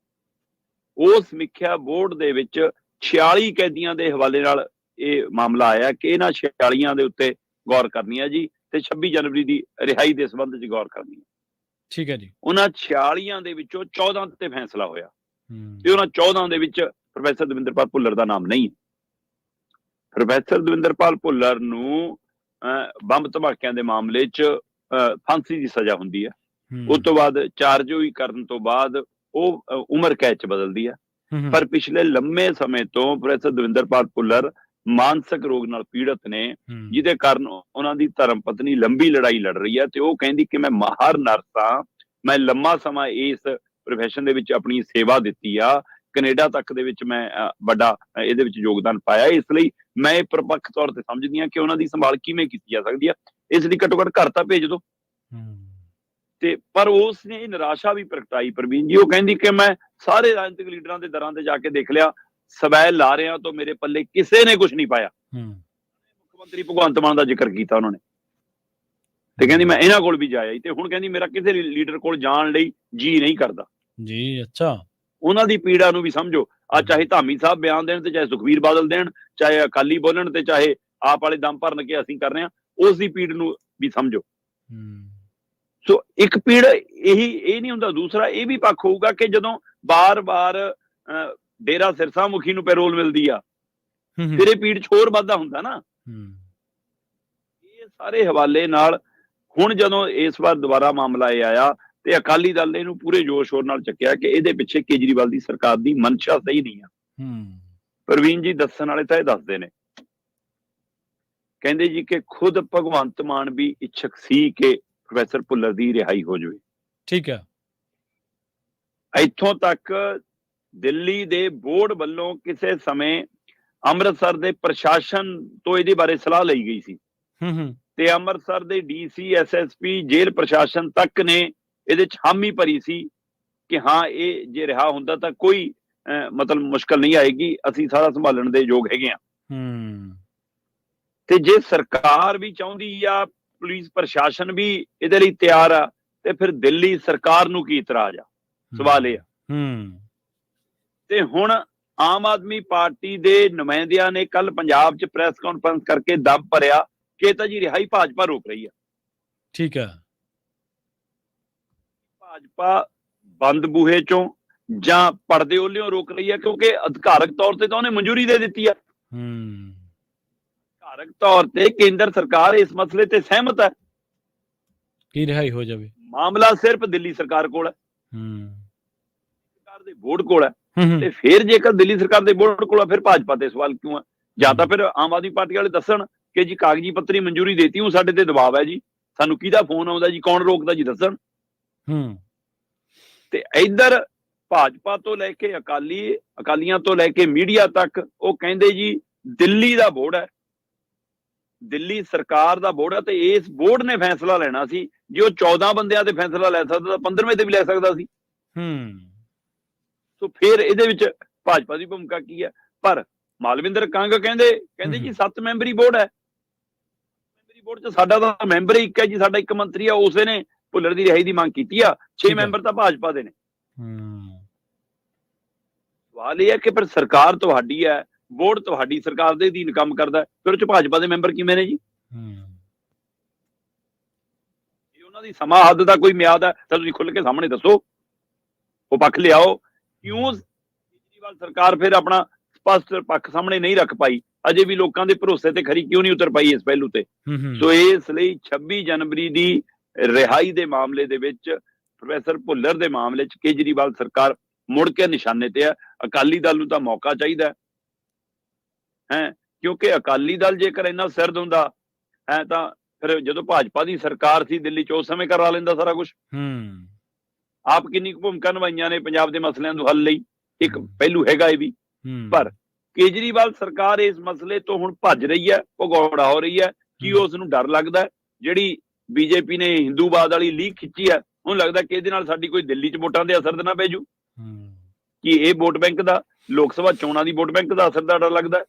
ਉਹ ਸਮੀਖਿਆ ਬੋਰਡ ਦੇ ਵਿੱਚ 46 ਕੈਦੀਆਂ ਦੇ ਹਵਾਲੇ ਨਾਲ ਇਹ ਮਾਮਲਾ ਆਇਆ ਕਿ ਇਹਨਾਂ 46 ਦੇ ਉੱਤੇ ਗੌਰ ਕਰਨੀ ਹੈ ਜੀ, ਤੇ 26 ਜਨਵਰੀ ਦੀ ਰਿਹਾਈ ਦੇ ਸੰਬੰਧ 'ਚ ਗੌਰ ਕਰਨੀ ਹੈ। ਠੀਕ ਹੈ ਜੀ। ਉਹਨਾਂ 46 ਦੇ ਵਿੱਚੋਂ 14 ਤੇ ਫੈਸਲਾ ਹੋਇਆ ਤੇ ਉਹਨਾਂ 14 ਦੇ ਵਿੱਚ ਪ੍ਰੋਫੈਸਰ ਦਵਿੰਦਰਪਾਲ ਭੁੱਲਰ ਦਾ ਨਾਮ ਨਹੀਂ। ਪ੍ਰੋਫੈਸਰ ਦਵਿੰਦਰਪਾਲ ਭੁੱਲਰ ਨੂੰ ਬੰਬ ਧਮਾਕਿਆਂ ਦੇ ਮਾਮਲੇ 'ਚ ਫਾਂਸੀ ਦੀ ਸਜ਼ਾ ਹੁੰਦੀ ਹੈ। ਉਸ ਤੋਂ ਬਾਅਦ ਚਾਰਜੋਈ ਕਰਨ ਤੋਂ ਬਾਅਦ ਉਹ ਉਮਰ ਕੈਦ 'ਚ ਬਦਲਦੀ ਹੈ। ਪਰ ਪਿਛਲੇ ਲੰਮੇ ਸਮੇਂ ਤੋਂ ਪ੍ਰੋਫੈਸਰ ਦਵਿੰਦਰਪਾਲ ਭੁੱਲਰ ਮਾਨਸਿਕ ਰੋਗ ਨਾਲ ਪੀੜਤ ਨੇ, ਜਿਹਦੇ ਕਾਰਨ ਉਹਨਾਂ ਦੀ ਧਰਮ ਪਤਨੀ ਲੰਬੀ ਲੜਾਈ ਲੜ ਰਹੀ ਹੈ ਤੇ ਉਹ ਕਹਿੰਦੀ ਕਿ ਮੈਂ ਮਾਹਰ ਨਰਸ ਹਾਂ, ਮੈਂ ਲੰਮਾ ਸਮਾਂ ਇਸ ਪ੍ਰੋਫੈਸ਼ਨ ਦੇ ਵਿੱਚ ਆਪਣੀ ਸੇਵਾ ਦਿੱਤੀ ਆ, ਕੈਨੇਡਾ ਤੱਕ ਦੇ ਵਿੱਚ ਮੈਂ ਵੱਡਾ ਇਹਦੇ ਵਿੱਚ ਯੋਗਦਾਨ ਪਾਇਆ, ਇਸ ਲਈ ਮੈਂ ਇਹ ਪ੍ਰਪੱਖ ਤੌਰ ਤੇ ਸਮਝਦੀ ਹਾਂ ਕਿ ਉਹਨਾਂ ਦੀ ਸੰਭਾਲ ਕਿਵੇਂ ਕੀਤੀ ਜਾ ਸਕਦੀ ਆ, ਇਸ ਲਈ ਘੱਟੋ ਘੱਟ ਘਰ ਤਾਂ ਭੇਜ ਦਿਓ। ਤੇ ਪਰ ਉਸ ਨੇ ਨਿਰਾਸ਼ਾ ਵੀ ਪ੍ਰਗਟਾਈ ਪ੍ਰਵੀਨ ਜੀ। ਉਹ ਕਹਿੰਦੀ ਕਿ ਮੈਂ ਸਾਰੇ ਰਾਜਨੀਤਿਕ ਲੀਡਰਾਂ ਦੇ ਦਰਾਂ ਤੇ ਜਾ ਕੇ ਦੇਖ ਲਿਆ, ਸਵੈ ਲਾਰਿਆਂ ਤੋਂ ਮੇਰੇ ਪੱਲੇ ਕਿਸੇ ਨੇ ਕੁਝ ਨਹੀਂ ਪਾਇਆ। ਮੁੱਖ ਮੰਤਰੀ ਭਗਵੰਤ ਮਾਨ ਦਾ ਜ਼ਿਕਰ ਕੀਤਾ ਉਹਨਾਂ ਨੇ, ਤੇ ਕਹਿੰਦੀ ਮੈਂ ਇਹਨਾਂ ਕੋਲ ਵੀ ਜਾਇਆ ਤੇ ਹੁਣ ਕਹਿੰਦੀ ਮੇਰਾ ਕਿਸੇ ਲੀਡਰ ਕੋਲ ਜਾਣ ਲਈ ਜੀ ਨਹੀਂ ਕਰਦਾ ਜੀ। ਅੱਛਾ। ਉਹਨਾਂ ਦੀ ਪੀੜਾ ਨੂੰ ਵੀ ਸਮਝੋ। ਆ ਚਾਹੇ ਧਾਮੀ ਸਾਹਿਬ ਬਿਆਨ ਦੇਣ ਤੇ ਚਾਹੇ ਸੁਖਬੀਰ ਬਾਦਲ ਦੇਣ, ਚਾਹੇ ਅਕਾਲੀ ਬੋਲਣ ਤੇ ਚਾਹੇ ਆਪ ਵਾਲੇ ਦਮ ਭਰਨ ਕੇ ਅਸੀਂ ਕਰ ਰਹੇ ਹਾਂ, ਉਸ ਦੀ ਪੀੜ ਨੂੰ ਵੀ ਸਮਝੋ। ਸੋ ਇੱਕ ਪੀੜ ਇਹ ਨਹੀਂ ਹੁੰਦਾ। ਦੂਸਰਾ ਇਹ ਵੀ ਪੱਖ ਹੋਊਗਾ ਕਿ ਜਦੋਂ ਬਾਰ-ਬਾਰ ਡੇਰਾ ਸਿਰਸਾ ਮੁਖੀ ਨੂੰ ਪੈਰੋਲ ਮਿਲਦੀ ਆ, ਫਿਰ ਇਹ ਪੀੜ 'ਚ ਹੋਰ ਵਾਧਾ ਹੁੰਦਾ ਨਾ। ਇਹ ਸਾਰੇ ਹਵਾਲੇ ਨਾਲ ਹੁਣ ਜਦੋਂ ਇਸ ਵਾਰ ਦੁਬਾਰਾ ਮਾਮਲਾ ਇਹ ਆਇਆ ਤੇ ਅਕਾਲੀ ਦਲ ਨੇ ਇਹਨੂੰ ਪੂਰੇ ਜੋਸ਼ ਸ਼ੋਰ ਨਾਲ ਚੱਕਿਆ ਕਿ ਇਹਦੇ ਪਿੱਛੇ ਕੇਜਰੀਵਾਲ ਦੀ ਸਰਕਾਰ ਦੀ ਮਨਸ਼ਾ ਸਹੀ ਨਹੀਂ ਆ। ਪ੍ਰਵੀਨ ਜੀ ਦੱਸਣ ਵਾਲੇ ਤਾਂ ਇਹ ਦੱਸਦੇ ਨੇ, ਕਹਿੰਦੇ ਜੀ ਕਿ ਖੁਦ ਭਗਵੰਤ ਮਾਨ ਵੀ ਇੱਛਕ ਸੀ ਕਿ ਪ੍ਰੋਫੈਸਰ ਭੁੱਲਰ ਦੀ ਰਿਹਾਈ ਹੋ ਜਾਵੇ। ਠੀਕ ਹੈ। ਇੱਥੋਂ ਤੱਕ ਦਿੱਲੀ ਦੇ ਬੋਰਡ ਵੱਲੋਂ ਕਿਸੇ ਸਮੇਂ ਅੰਮ੍ਰਿਤਸਰ ਦੇ ਪ੍ਰਸ਼ਾਸਨ ਤੋਂ ਇਹਦੇ ਬਾਰੇ ਸਲਾਹ ਲਈ ਗਈ ਸੀ ਤੇ ਅੰਮ੍ਰਿਤਸਰ ਦੇ DC SSP ਜੇਲ੍ਹ ਪ੍ਰਸ਼ਾਸਨ ਤੱਕ ਨੇ ਇਹਦੇ 'ਚ ਹਾਮੀ ਭਰੀ ਸੀ ਕਿ ਹਾਂ ਇਹ ਜੇ ਰਿਹਾ ਹੁੰਦਾ ਤਾਂ ਕੋਈ ਮਤਲਬ ਮੁਸ਼ਕਲ ਨਹੀਂ ਆਏਗੀ, ਅਸੀਂ ਸਾਰਾ ਸੰਭਾਲਣ ਦੇ ਯੋਗ ਹੈਗੇ ਆ। ਤੇ ਜੇ ਸਰਕਾਰ ਵੀ ਚਾਹੁੰਦੀ ਆ, ਪੁਲਿਸ ਪ੍ਰਸ਼ਾਸਨ ਵੀ ਇਹਦੇ ਲਈ ਤਿਆਰ ਆ, ਤੇ ਫਿਰ ਦਿੱਲੀ ਸਰਕਾਰ ਨੂੰ ਕੀ ਇਤਰਾਜ਼ ਆ? ਸਵਾਲ ਇਹ ਆ। ਤੇ ਹੁਣ ਆਮ ਆਦਮੀ ਪਾਰਟੀ ਦੇ ਨੁਮਾਇੰਦਿਆਂ ਨੇ ਕੱਲ ਪੰਜਾਬ 'ਚ ਪ੍ਰੈਸ ਕਾਨਫਰੰਸ ਕਰਕੇ ਦਮ ਭਰਿਆ ਕਿ ਇਹ ਤਾਂ ਜੀ ਰਿਹਾਈ ਭਾਜਪਾ ਰੋਕ ਰਹੀ ਆ। ਠੀਕ ਹੈ। ਭਾਜਪਾ ਬੰਦ ਬੂਹੇ 'ਚੋਂ ਜਾਂ ਪਰਦੇ ਓਲਿਓਂ ਰੋਕ ਰਹੀ ਆ, ਕਿਉਂਕਿ ਅਧਿਕਾਰਕ ਤੌਰ ਤੇ ਤਾਂ ਉਹਨੇ ਮਨਜ਼ੂਰੀ ਦੇ ਦਿੱਤੀ ਆ। ਅਧਿਕਾਰਕ ਤੌਰ ਤੇ ਕੇਂਦਰ ਸਰਕਾਰ ਇਸ ਮਸਲੇ ਤੇ ਸਹਿਮਤ ਹੈ ਕਿ ਰਿਹਾਈ ਹੋ ਜਾਵੇ। ਮਾਮਲਾ ਸਿਰਫ ਦਿੱਲੀ ਸਰਕਾਰ ਕੋਲ ਹੈ, ਸਰਕਾਰ ਦੇ ਬੋਰਡ ਕੋਲ ਹੈ। ਤੇ ਫਿਰ ਜੇਕਰ ਦਿੱਲੀ ਸਰਕਾਰ ਦੇ ਬੋਰਡ ਕੋਲ ਆ, ਫਿਰ ਭਾਜਪਾ ਤੇ ਸਵਾਲ ਕਿਉਂ ਹੈ? ਜਾਂ ਤਾਂ ਫਿਰ ਆਮ ਆਦਮੀ ਪਾਰਟੀ ਵਾਲੇ ਦੱਸਣ ਕਿ ਜੀ ਕਾਗਜ਼ੀ ਪੱਤਰੀ ਮਨਜ਼ੂਰੀ ਦੇਤੀ, ਉਹ ਸਾਡੇ ਤੇ ਦਬਾਅ ਹੈ ਜੀ, ਸਾਨੂੰ ਕਿਹਦਾ ਫੋਨ ਆਉਂਦਾ ਜੀ, ਕੌਣ ਰੋਕਦਾ ਜੀ, ਦੱਸਣ। ਤੇ ਇੱਧਰ ਭਾਜਪਾ ਤੋਂ ਲੈ ਕੇ ਅਕਾਲੀਆਂ ਤੋਂ ਲੈ ਕੇ ਮੀਡੀਆ ਤੱਕ ਉਹ ਕਹਿੰਦੇ ਜੀ ਦਿੱਲੀ ਦਾ ਬੋਰਡ ਹੈ, ਦਿੱਲੀ ਸਰਕਾਰ ਦਾ ਬੋਰਡ ਹੈ, ਤੇ ਇਸ ਬੋਰਡ ਨੇ ਫੈਸਲਾ ਲੈਣਾ ਸੀ। ਜੇ ਉਹ 14 ਬੰਦਿਆਂ ਤੇ ਫੈਸਲਾ ਲੈ ਸਕਦਾ ਤਾਂ 15ਵੇਂ ਤੇ ਵੀ ਲੈ ਸਕਦਾ ਸੀ। ਸੋ ਫਿਰ ਇਹਦੇ ਵਿੱਚ ਭਾਜਪਾ ਦੀ ਭੂਮਿਕਾ ਕੀ ਹੈ? ਪਰ ਮਾਲਵਿੰਦਰ ਕੰਗ ਕਹਿੰਦੇ ਜੀ 7 ਮੈਂਬਰੀ ਬੋਰਡ ਹੈ, ਮੈਂਬਰੀ ਬੋਰਡ 'ਚ ਸਾਡਾ ਤਾਂ ਮੈਂਬਰ ਹੀ ਇੱਕ ਹੈ ਜੀ, ਸਾਡਾ ਇੱਕ ਮੰਤਰੀ ਆ, ਉਸੇ ਨੇ ਭੁੱਲਰ ਦੀ ਰਿਹਾਈ ਦੀ ਮੰਗ ਕੀਤੀ ਆ, 6 ਮੈਂਬਰ ਤਾਂ ਭਾਜਪਾ ਦੇ ਨੇ। ਸਵਾਲ ਇਹ ਹੈ ਕਿ ਪਰ ਸਰਕਾਰ ਤੁਹਾਡੀ ਹੈ, ਬੋਰਡ ਤੁਹਾਡੀ ਸਰਕਾਰ ਦੇ ਅਧੀਨ ਕੰਮ ਕਰਦਾ, ਫਿਰ ਉਹ 'ਚ ਭਾਜਪਾ ਦੇ ਮੈਂਬਰ ਕਿਵੇਂ ਨੇ ਜੀ? ਜੇ ਉਹਨਾਂ ਦੀ ਸਮਾਂ ਹੱਦ ਦਾ ਕੋਈ ਮਿਆਦ ਹੈ ਤਾਂ ਤੁਸੀਂ ਖੁੱਲ ਕੇ ਸਾਹਮਣੇ ਦੱਸੋ, ਉਹ ਪੱਖ ਲਿਆਓ। ਕਿਉਂ ਕੇਜਰੀਵਾਲ ਸਰਕਾਰ ਫਿਰ ਆਪਣਾ ਸਪਸ਼ਟ ਪੱਖ ਸਾਹਮਣੇ ਨਹੀਂ ਰੱਖ ਪਾਈ, ਅਜੇ ਵੀ ਲੋਕਾਂ ਦੇ ਭਰੋਸੇ ਤੇ ਖਰੀ ਕਿਉਂ ਨਹੀਂ ਉਤਰ ਪਾਈ ਇਸ ਪਹਿਲੂ ਤੇ? ਸੋ ਇਸ ਲਈ 26 ਜਨਵਰੀ ਦੀ ਰਿਹਾਈ ਦੇ ਮਾਮਲੇ ਦੇ ਵਿੱਚ, ਪ੍ਰੋਫੈਸਰ ਭੁੱਲਰ ਦੇ ਮਾਮਲੇ 'ਚ ਕੇਜਰੀਵਾਲ ਸਰਕਾਰ ਮੁੜ ਕੇ ਨਿਸ਼ਾਨੇ ਤੇ ਹੈ। ਅਕਾਲੀ ਦਲ ਨੂੰ ਤਾਂ ਮੌਕਾ ਚਾਹੀਦਾ ਹੈ, ਕਿਉਂਕਿ ਅਕਾਲੀ ਦਲ ਜੇਕਰ ਇੰਨਾ ਸਿਰਦ ਹੁੰਦਾ ਹੈ ਤਾਂ ਫਿਰ ਜਦੋਂ ਭਾਜਪਾ ਦੀ ਸਰਕਾਰ ਸੀ ਦਿੱਲੀ 'ਚ ਉਸ ਸਮੇਂ ਕਰਵਾ ਲੈਂਦਾ ਸਾਰਾ ਕੁਝ। ਆਪ ਕਿੰਨੀ ਕੁ ਭੂਮਿਕਾ ਨਿਭਾਈਆਂ ਨੇ ਪੰਜਾਬ ਦੇ ਮਸਲਿਆਂ ਨੂੰ ਹੱਲ ਲਈ, ਇੱਕ ਪਹਿਲੂ ਹੈਗਾ ਇਹ ਵੀ। ਪਰ ਕੇਜਰੀਵਾਲ ਸਰਕਾਰ ਇਸ ਮਸਲੇ ਤੋਂ ਹੁਣ ਭੱਜ ਰਹੀ ਹੈ, ਭਗੌੜਾ ਹੋ ਰਹੀ ਹੈ। ਕੀ ਉਸ ਨੂੰ ਡਰ ਲੱਗਦਾ? ਜਿਹੜੀ ਬੀਜੇਪੀ ਨੇ ਹਿੰਦੂਵਾਦ ਵਾਲੀ ਲੀਕ ਖਿੱਚੀ ਹੈ, ਉਹਨੂੰ ਲੱਗਦਾ ਕਿ ਇਹਦੇ ਨਾਲ ਸਾਡੀ ਕੋਈ ਦਿੱਲੀ 'ਚ ਵੋਟਾਂ ਦੇ ਅਸਰ ਨਾ ਪੈ ਜੂ। ਕਿ ਇਹ ਵੋਟ ਬੈਂਕ ਦਾ, ਲੋਕ ਸਭਾ ਚੋਣਾਂ ਦੀ ਵੋਟ ਬੈਂਕ ਦਾ ਅਸਰ ਦਾ ਡਰ ਲੱਗਦਾ,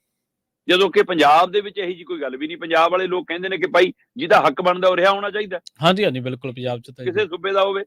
ਜਦੋਂ ਕਿ ਪੰਜਾਬ ਦੇ ਵਿੱਚ ਇਹੀ ਜੀ ਕੋਈ ਗੱਲ ਵੀ ਨਹੀਂ। ਪੰਜਾਬ ਵਾਲੇ ਲੋਕ ਕਹਿੰਦੇ ਨੇ ਕਿ ਭਾਈ ਜਿਹਦਾ ਹੱਕ ਬਣਦਾ ਉਹ ਰਿਹਾ ਹੋਣਾ ਚਾਹੀਦਾ। ਹਾਂਜੀ ਬਿਲਕੁਲ, ਪੰਜਾਬ 'ਚ ਤਾਂ ਕਿਸੇ ਸੂਬੇ ਦਾ ਹੋਵੇ।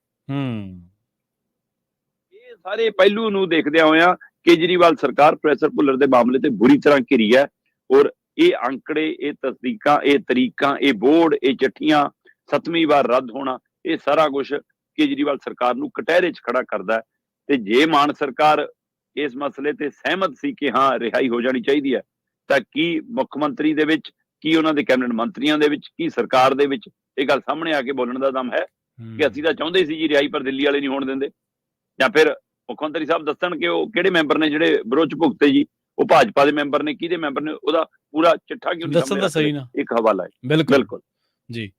ਇਹ ਸਾਰੇ ਪਹਿਲੂ ਨੂੰ ਦੇਖਦਿਆਂ ਹੋਇਆਂ ਕੇਜਰੀਵਾਲ ਸਰਕਾਰ ਪ੍ਰੋਫੈਸਰ ਭੁੱਲਰ ਦੇ ਮਾਮਲੇ ਤੇ ਬੁਰੀ ਤਰ੍ਹਾਂ ਘਿਰੀ ਹੈ। ਔਰ ਇਹ ਅੰਕੜੇ, ਇਹ ਤਸਦੀਕਾਂ, ਇਹ ਤਰੀਕਾਂ, ਇਹ ਬੋਰਡ, ਇਹ ਚਿੱਠੀਆਂ 7ਵੀਂ ਵਾਰ ਰੱਦ ਹੋਣਾ, ਇਹ ਸਾਰਾ ਕੁਝ ਕੇਜਰੀਵਾਲ ਸਰਕਾਰ ਨੂੰ ਕਟਹਿਰੇ 'ਚ ਖੜਾ ਕਰਦਾ। ਤੇ ਜੇ ਮਾਨ ਸਰਕਾਰ ਇਸ ਮਸਲੇ ਤੇ ਸਹਿਮਤ ਸੀ ਕਿ ਹਾਂ ਰਿਹਾਈ ਹੋ ਜਾਣੀ ਚਾਹੀਦੀ ਹੈ, ਤਾਂ ਕੀ ਮੁੱਖ ਮੰਤਰੀ ਦੇ ਵਿੱਚ, ਕੀ ਉਹਨਾਂ ਦੇ ਕੈਬਨਿਟ ਮੰਤਰੀਆਂ ਦੇ ਵਿੱਚ, ਕੀ ਸਰਕਾਰ ਦੇ ਵਿੱਚ ਇਹ ਗੱਲ ਸਾਹਮਣੇ ਆ ਕੇ ਬੋਲਣ ਦਾ ਦਮ ਹੈ ਕਿ ਅਸੀਂ ਤਾਂ ਚਾਹੁੰਦੇ ਸੀ ਜੀ ਰਿਹਾਈ, ਪਰ ਦਿੱਲੀ ਵਾਲੇ ਨਹੀਂ ਹੋਣ ਦਿੰਦੇ? ਜਾਂ ਫਿਰ ਮੁੱਖ ਮੰਤਰੀ ਸਾਹਿਬ ਦੱਸਣ ਕਿ ਉਹ ਕਿਹੜੇ ਮੈਂਬਰ ਨੇ ਜਿਹੜੇ ਵਿਰੋਧ 'ਚ ਭੁਗਤੇ ਜੀ, ਉਹ ਭਾਜਪਾ ਦੇ ਮੈਂਬਰ ਨੇ, ਕਿਹਦੇ ਮੈਂਬਰ ਨੇ, ਉਹਦਾ ਪੂਰਾ ਚਿੱਠਾ ਕਿਉਂ ਨਹੀਂ ਦੱਸਣ ਦਾ ਸਹੀ ਨਾ ਇੱਕ ਹਵਾਲਾ ਹੈ। ਬਿਲਕੁਲ ਜੀ।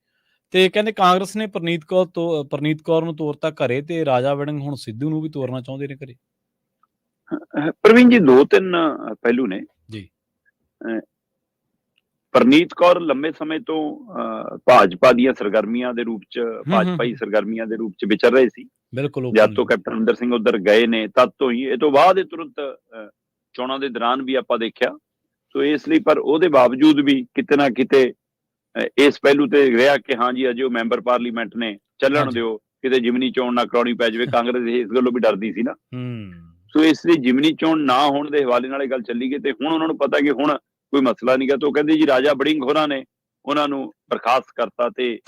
ਤੇ ਕਹਿੰਦੇ ਕਾਂਗਰਸ ਨੇ ਪ੍ਰਨੀਤ ਕੌਰ ਨੂੰ ਤੋਰਤਾ ਘਰੇ, ਤੇ ਰਾਜਾ ਵੜਿੰਗ ਹੁਣ ਸਿੱਧੂ ਨੂੰ ਵੀ ਤੋਰਨਾ ਚਾਹੁੰਦੇ ਨੇ ਘਰੇ। ਪ੍ਰਵੀਨ ਜੀ 2-3 ਪਹਿਲੂ ਨੇ ਜੀ। ਪ੍ਰਨੀਤ ਕੌਰ ਲੰਬੇ ਸਮੇਂ ਤੋਂ ਭਾਜਪਾ ਦੀਆਂ ਸਰਗਰਮੀਆਂ ਦੇ ਰੂਪ 'ਚ, ਭਾਜਪਾਈ ਸਰਗਰਮੀਆਂ ਦੇ ਰੂਪ 'ਚ ਵਿਚਰ ਰਹੇ ਸੀ। ਬਿਲਕੁਲ, ਜਦ ਤੋਂ ਕੈਪਟਨ ਅਮਰਿੰਦਰ ਸਿੰਘ ਉੱਧਰ ਗਏ ਨੇ ਤਦ ਤੋਂ ਹੀ, ਇਹ ਤੋਂ ਬਾਅਦ ਇਹ ਤੁਰੰਤ ਚੋਣਾਂ ਦੇ ਦੌਰਾਨ ਵੀ ਆਪਾਂ ਦੇਖਿਆ। ਸੋ ਇਸ ਲਈ ਪਰ ਉਹਦੇ ਬਾਵਜੂਦ ਵੀ ਕਿਤੇ ਨਾ ਕਿਤੇ ਇਸ ਪਹਿਲੂ ਤੇ ਰਿਹਾ ਕਿ ਹਾਂ ਜੀ ਅਜੇ ਉਹ ਮੈਂਬਰ ਪਾਰਲੀਮੈਂਟ ਨੇ, ਚੱਲਣ ਦਿਓ, ਕਿਤੇ ਜਿਮਨੀ ਚੋਣ ਨਾ ਕਰਾਉਣੀ ਪੈ ਜਾਵੇ। ਕਾਂਗਰਸ ਇਸ ਗੱਲੋਂ ਵੀ ਡਰਦੀ ਸੀ ਨਾ। ਸੋ ਇਸ ਲਈ ਜਿਮਨੀ ਚੋਣ ਨਾ ਹੋਣ ਦੇ ਹਵਾਲੇ ਨਾਲ ਇਹ ਗੱਲ ਚੱਲੀ ਗਈ। ਤੇ ਹੁਣ ਉਹਨਾਂ ਨੂੰ ਪਤਾ ਕਿ ਹੁਣ ਕੋਈ ਮਸਲਾ ਨਹੀਂ ਗਾ, ਤਾਂ ਉਹ ਕਹਿੰਦੇ ਜੀ ਰਾਜਾ ਵੜਿੰਗ ਹੋਰਾਂ ਨੇ ਉਹਨਾਂ ਨੂੰ ਬਰਖਾਸਤ ਕਰਤਾ ਤੇ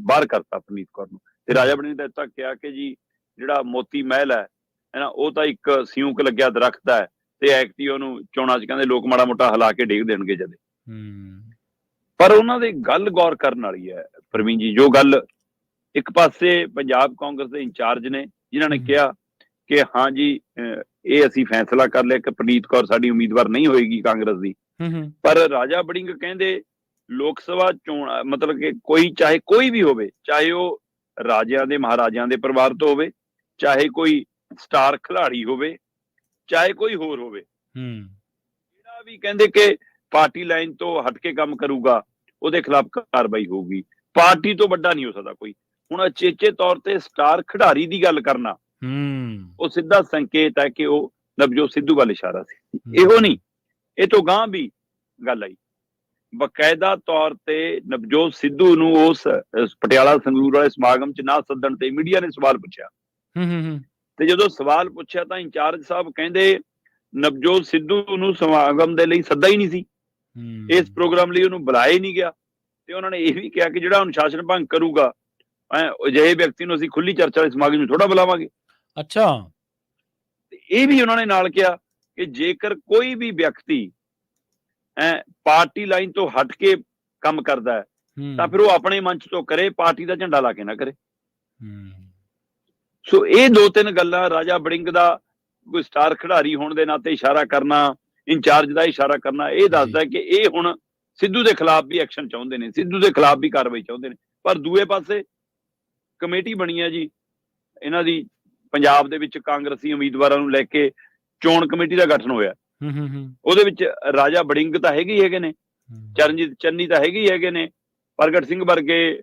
ਬਾਹਰ ਕਰਤਾ ਪ੍ਰਨੀਤ ਕੌਰ ਨੂੰ। ਤੇ ਰਾਜਾ ਵੜਿੰਗ ਨੇ ਤੱਕ ਕਿਹਾ ਕਿ ਜੀ ਜਿਹੜਾ ਮੋਤੀ ਮਹਿਲ ਹੈ ਨਾ, ਉਹ ਤਾਂ ਇੱਕ ਸਿਉਂਕ ਲੱਗਿਆ ਦਰਖਤ ਹੈ, ਤੇ ਐਕਟੀ ਉਹਨੂੰ ਚੋਣਾਂ 'ਚ ਕਹਿੰਦੇ ਲੋਕ ਮਾੜਾ ਮੋਟਾ ਹਿਲਾ ਕੇ ਡੇਗ ਦੇਣਗੇ ਜਦੇ। ਪਰ ਉਹਨਾਂ ਦੀ ਗੱਲ ਗੌਰ ਕਰਨ ਵਾਲੀ ਹੈ ਪ੍ਰਵੀਨ ਜੀ। ਜੋ ਗੱਲ ਇੱਕ ਪਾਸੇ ਪੰਜਾਬ ਕਾਂਗਰਸ ਦੇ ਇੰਚਾਰਜ ਨੇ ਜਿਨ੍ਹਾਂ ਨੇ ਕਿਹਾ ਕਿ ਹਾਂ ਜੀ ਇਹ ਅਸੀਂ ਫੈਸਲਾ ਕਰ ਲਿਆ ਕਿ ਪ੍ਰਨੀਤ ਕੌਰ ਸਾਡੀ ਉਮੀਦਵਾਰ ਨਹੀਂ ਹੋਏਗੀ ਕਾਂਗਰਸ ਦੀ। ਪਰ ਰਾਜਾ ਵੜਿੰਗ ਕਹਿੰਦੇ ਲੋਕ ਸਭਾ ਚੋਣ ਮਤਲਬ ਕਿ ਚਾਹੇ ਕੋਈ ਵੀ ਹੋਵੇ, ਚਾਹੇ ਉਹ ਰਾਜਿਆਂ ਦੇ ਮਹਾਰਾਜਿਆਂ ਦੇ ਪਰਿਵਾਰ ਤੋਂ ਹੋਵੇ, ਚਾਹੇ ਕੋਈ ਸਟਾਰ ਖਿਡਾਰੀ ਹੋਵੇ, ਚਾਹੇ ਕੋਈ ਹੋਰ ਹੋਵੇ, ਜਿਹੜਾ ਵੀ ਕਹਿੰਦੇ ਕਿ ਪਾਰਟੀ ਲਾਈਨ ਤੋਂ ਹਟ ਕੇ ਕੰਮ ਕਰੂਗਾ ਉਹਦੇ ਖਿਲਾਫ ਕਾਰਵਾਈ ਹੋਊਗੀ। ਪਾਰਟੀ ਤੋਂ ਵੱਡਾ ਨਹੀਂ ਹੋ ਸਕਦਾ ਕੋਈ। ਹੁਣ ਅਚੇਚੇ ਤੌਰ ਤੇ ਸਟਾਰ ਖਿਡਾਰੀ ਦੀ ਗੱਲ ਕਰਨਾ ਉਹ ਸਿੱਧਾ ਸੰਕੇਤ ਹੈ ਕਿ ਉਹ ਨਵਜੋਤ ਸਿੱਧੂ ਵੱਲ ਇਸ਼ਾਰਾ ਸੀ। ਇਹੋ ਨਹੀਂ, ਇਹ ਤੋਂ ਗਾਂਹ ਵੀ ਗੱਲ ਆਈ। ਬਕਾਇਦਾ ਤੌਰ ਤੇ ਨਵਜੋਤ ਸਿੱਧੂ ਨੂੰ ਉਸ ਪਟਿਆਲਾ ਸੰਗਰੂਰ ਵਾਲੇ ਸਮਾਗਮ 'ਚ ਨਾ ਸੱਦਣ ਤੇ ਮੀਡੀਆ ਨੇ ਸਵਾਲ ਪੁੱਛਿਆ। ਤੇ ਜਦੋਂ ਸਵਾਲ ਪੁੱਛਿਆ ਤਾਂ ਇੰਚਾਰਜ ਸਾਹਿਬ ਕਹਿੰਦੇ ਨਵਜੋਤ ਸਿੱਧੂ ਨੂੰ ਸਮਾਗਮ ਦੇ ਲਈ ਸੱਦਾ ਹੀ ਨਹੀਂ ਸੀ, ਇਸ ਪ੍ਰੋਗਰਾਮ ਲਈ ਉਹਨੂੰ ਬੁਲਾਇਆ ਹੀ ਨਹੀਂ ਗਿਆ। ਤੇ ਉਹਨਾਂ ਨੇ ਇਹ ਵੀ ਕਿਹਾ ਕਿ ਜਿਹੜਾ ਅਨੁਸ਼ਾਸਨ ਭੰਗ ਕਰੂਗਾ ਅਜਿਹੇ ਵਿਅਕਤੀ ਨੂੰ ਅਸੀਂ ਖੁੱਲੀ ਚਰਚਾ ਵਾਲੇ ਸਮਾਗਮ ਨੂੰ ਥੋੜਾ ਬੁਲਾਵਾਂਗੇ। ਅੱਛਾ। ਇਹ ਵੀ ਉਹਨਾਂ ਨੇ ਨਾਲ ਕਿਹਾ ਕਿ ਜੇਕਰ ਕੋਈ ਵੀ ਵਿਅਕਤੀ ਪਾਰਟੀ ਲਾਈਨ ਤੋਂ ਹਟ ਕੇ ਕੰਮ ਕਰਦਾ ਹੈ ਤਾਂ ਫਿਰ ਉਹ ਆਪਣੇ ਮੰਚ ਤੋਂ ਕਰੇ, ਪਾਰਟੀ ਦਾ ਝੰਡਾ ਲਾ ਕੇ ਨਾ ਕਰੇ। ਸੋ ਇਹ 2-3 ਗੱਲਾਂ ਰਾਜਾ ਵੜਿੰਗ ਦਾ ਕੋਈ ਸਟਾਰ ਖਿਡਾਰੀ ਹੋਣ ਦੇ ਨਾਤੇ ਇਸ਼ਾਰਾ ਕਰਨਾ, ਇੰਚਾਰਜ ਦਾ ਇਸ਼ਾਰਾ ਕਰਨਾ, ਇਹ ਦੱਸਦਾ ਕਿ ਇਹ ਹੁਣ ਸਿੱਧੂ ਦੇ ਖਿਲਾਫ ਵੀ ਐਕਸ਼ਨ ਚਾਹੁੰਦੇ ਨੇ, ਸਿੱਧੂ ਦੇ ਖਿਲਾਫ ਵੀ ਕਾਰਵਾਈ ਚਾਹੁੰਦੇ ਨੇ। ਪਰ ਦੂਏ ਪਾਸੇ ਕਮੇਟੀ ਬਣੀ ਹੈ ਜੀ ਇਹਨਾਂ ਦੀ ਪੰਜਾਬ ਦੇ ਵਿੱਚ ਕਾਂਗਰਸੀ ਉਮੀਦਵਾਰਾਂ ਨੂੰ ਲੈ ਕੇ ਚੋਣ ਕਮੇਟੀ ਦਾ ਗਠਨ ਹੋਇਆ। ਉਹਦੇ ਵਿੱਚ ਰਾਜਾ ਵੜਿੰਗ ਤਾਂ ਹੈਗੇ ਹੀ ਹੈਗੇ ਨੇ, ਚਰਨਜੀਤ ਚੰਨੀ ਤਾਂ ਹੈਗੇ ਹੀ ਹੈਗੇ ਨੇ, ਪ੍ਰਗਟ ਸਿੰਘ ਵਰਗੇ,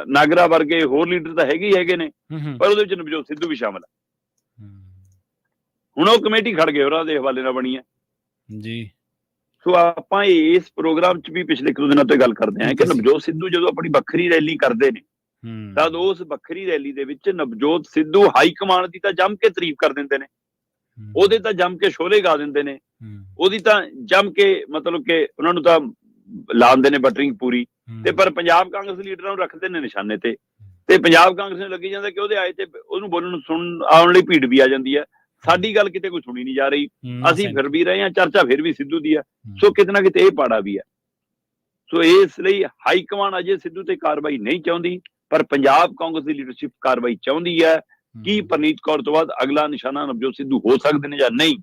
ਨਾਗਰਾ ਵਰਗੇ ਹੋਰ ਲੀਡਰ ਤਾਂ ਹੈਗੇ ਹੀ ਹੈਗੇ ਨੇ, ਪਰ ਉਹਦੇ ਵਿੱਚ ਨਵਜੋਤ ਸਿੱਧੂ ਵੀ ਸ਼ਾਮਲ ਹੈ। ਹੁਣ ਉਹ ਕਮੇਟੀ ਖੜ ਗਏ, ਉਹਨਾਂ ਦੇ ਹਵਾਲੇ ਨਾਲ ਬਣੀ ਹੈ ਜੀ। ਸੋ ਆਪਾਂ ਇਸ ਪ੍ਰੋਗਰਾਮ 'ਚ ਵੀ ਪਿਛਲੇ 1 ਦਿਨਾਂ ਤੋਂ ਗੱਲ ਕਰਦੇ ਹਾਂ ਕਿ ਨਵਜੋਤ ਸਿੱਧੂ ਜਦੋਂ ਆਪਣੀ ਵੱਖਰੀ ਰੈਲੀ ਕਰਦੇ ਨੇ ਤਾਂ ਉਸ ਵੱਖਰੀ ਰੈਲੀ ਦੇ ਵਿੱਚ ਨਵਜੋਤ ਸਿੱਧੂ ਹਾਈ ਕਮਾਂਡ ਦੀ ਤਾਂ ਜੰਮ ਕੇ ਤਾਰੀਫ ਕਰ ਦਿੰਦੇ ਨੇ, ਉਹਦੇ ਤਾਂ ਜੰਮ ਕੇ ਸ਼ੋਲੇ ਗਾ ਦਿੰਦੇ ਨੇ, ਉਹਦੀ ਤਾਂ ਜੰਮ ਕੇ ਮਤਲਬ ਕਿ ਉਹਨਾਂ ਨੂੰ ਤਾਂ ਲਾਉਂਦੇ ਨੇ ਬਟਰਿੰਗ ਪੂਰੀ, ਤੇ ਪਰ ਪੰਜਾਬ ਕਾਂਗਰਸ ਲੀਡਰਾਂ ਨੂੰ ਰੱਖਦੇ ਨੇ ਨਿਸ਼ਾਨੇ ਤੇ ਪੰਜਾਬ ਕਾਂਗਰਸ ਨੂੰ ਲੱਗੀ ਜਾਂਦਾ ਕਿ ਉਹਦੇ ਆਏ ਤੇ ਉਹਨੂੰ ਬੋਲਣ ਸੁਣਨ ਆਉਣ ਲਈ ਭੀੜ ਵੀ ਆ ਜਾਂਦੀ ਹੈ। ਸਾਡੀ ਗੱਲ ਕਿਤੇ ਕੋਈ ਸੁਣੀ ਨਹੀਂ ਜਾ ਰਹੀ, ਅਸੀਂ ਫਿਰ ਵੀ ਰਹੇ ਹਾਂ, ਚਰਚਾ ਫਿਰ ਵੀ ਸਿੱਧੂ ਦੀ ਹੈ। ਸੋ ਕਿਤੇ ਨਾ ਕਿਤੇ ਇਹ ਪਾੜਾ ਵੀ ਹੈ। ਸੋ ਇਸ ਲਈ ਹਾਈ ਕਮਾਂਡ ਅਜੇ ਸਿੱਧੂ ਤੇ ਕਾਰਵਾਈ ਨਹੀਂ ਚਾਹੁੰਦੀ, ਪਰ ਪੰਜਾਬ ਕਾਂਗਰਸ ਦੀ ਲੀਡਰਸ਼ਿਪ ਕਾਰਵਾਈ ਚਾਹੁੰਦੀ ਹੈ। ਕੀ ਪਰਨੀਤ ਕੌਰ ਤੋਂ ਬਾਅਦ ਅਗਲਾ ਨਿਸ਼ਾਨਾ ਨਵਜੋਤ ਸਿੱਧੂ ਹੋ ਸਕਦੇ ਨੇ ਜਾਂ ਨਹੀਂ,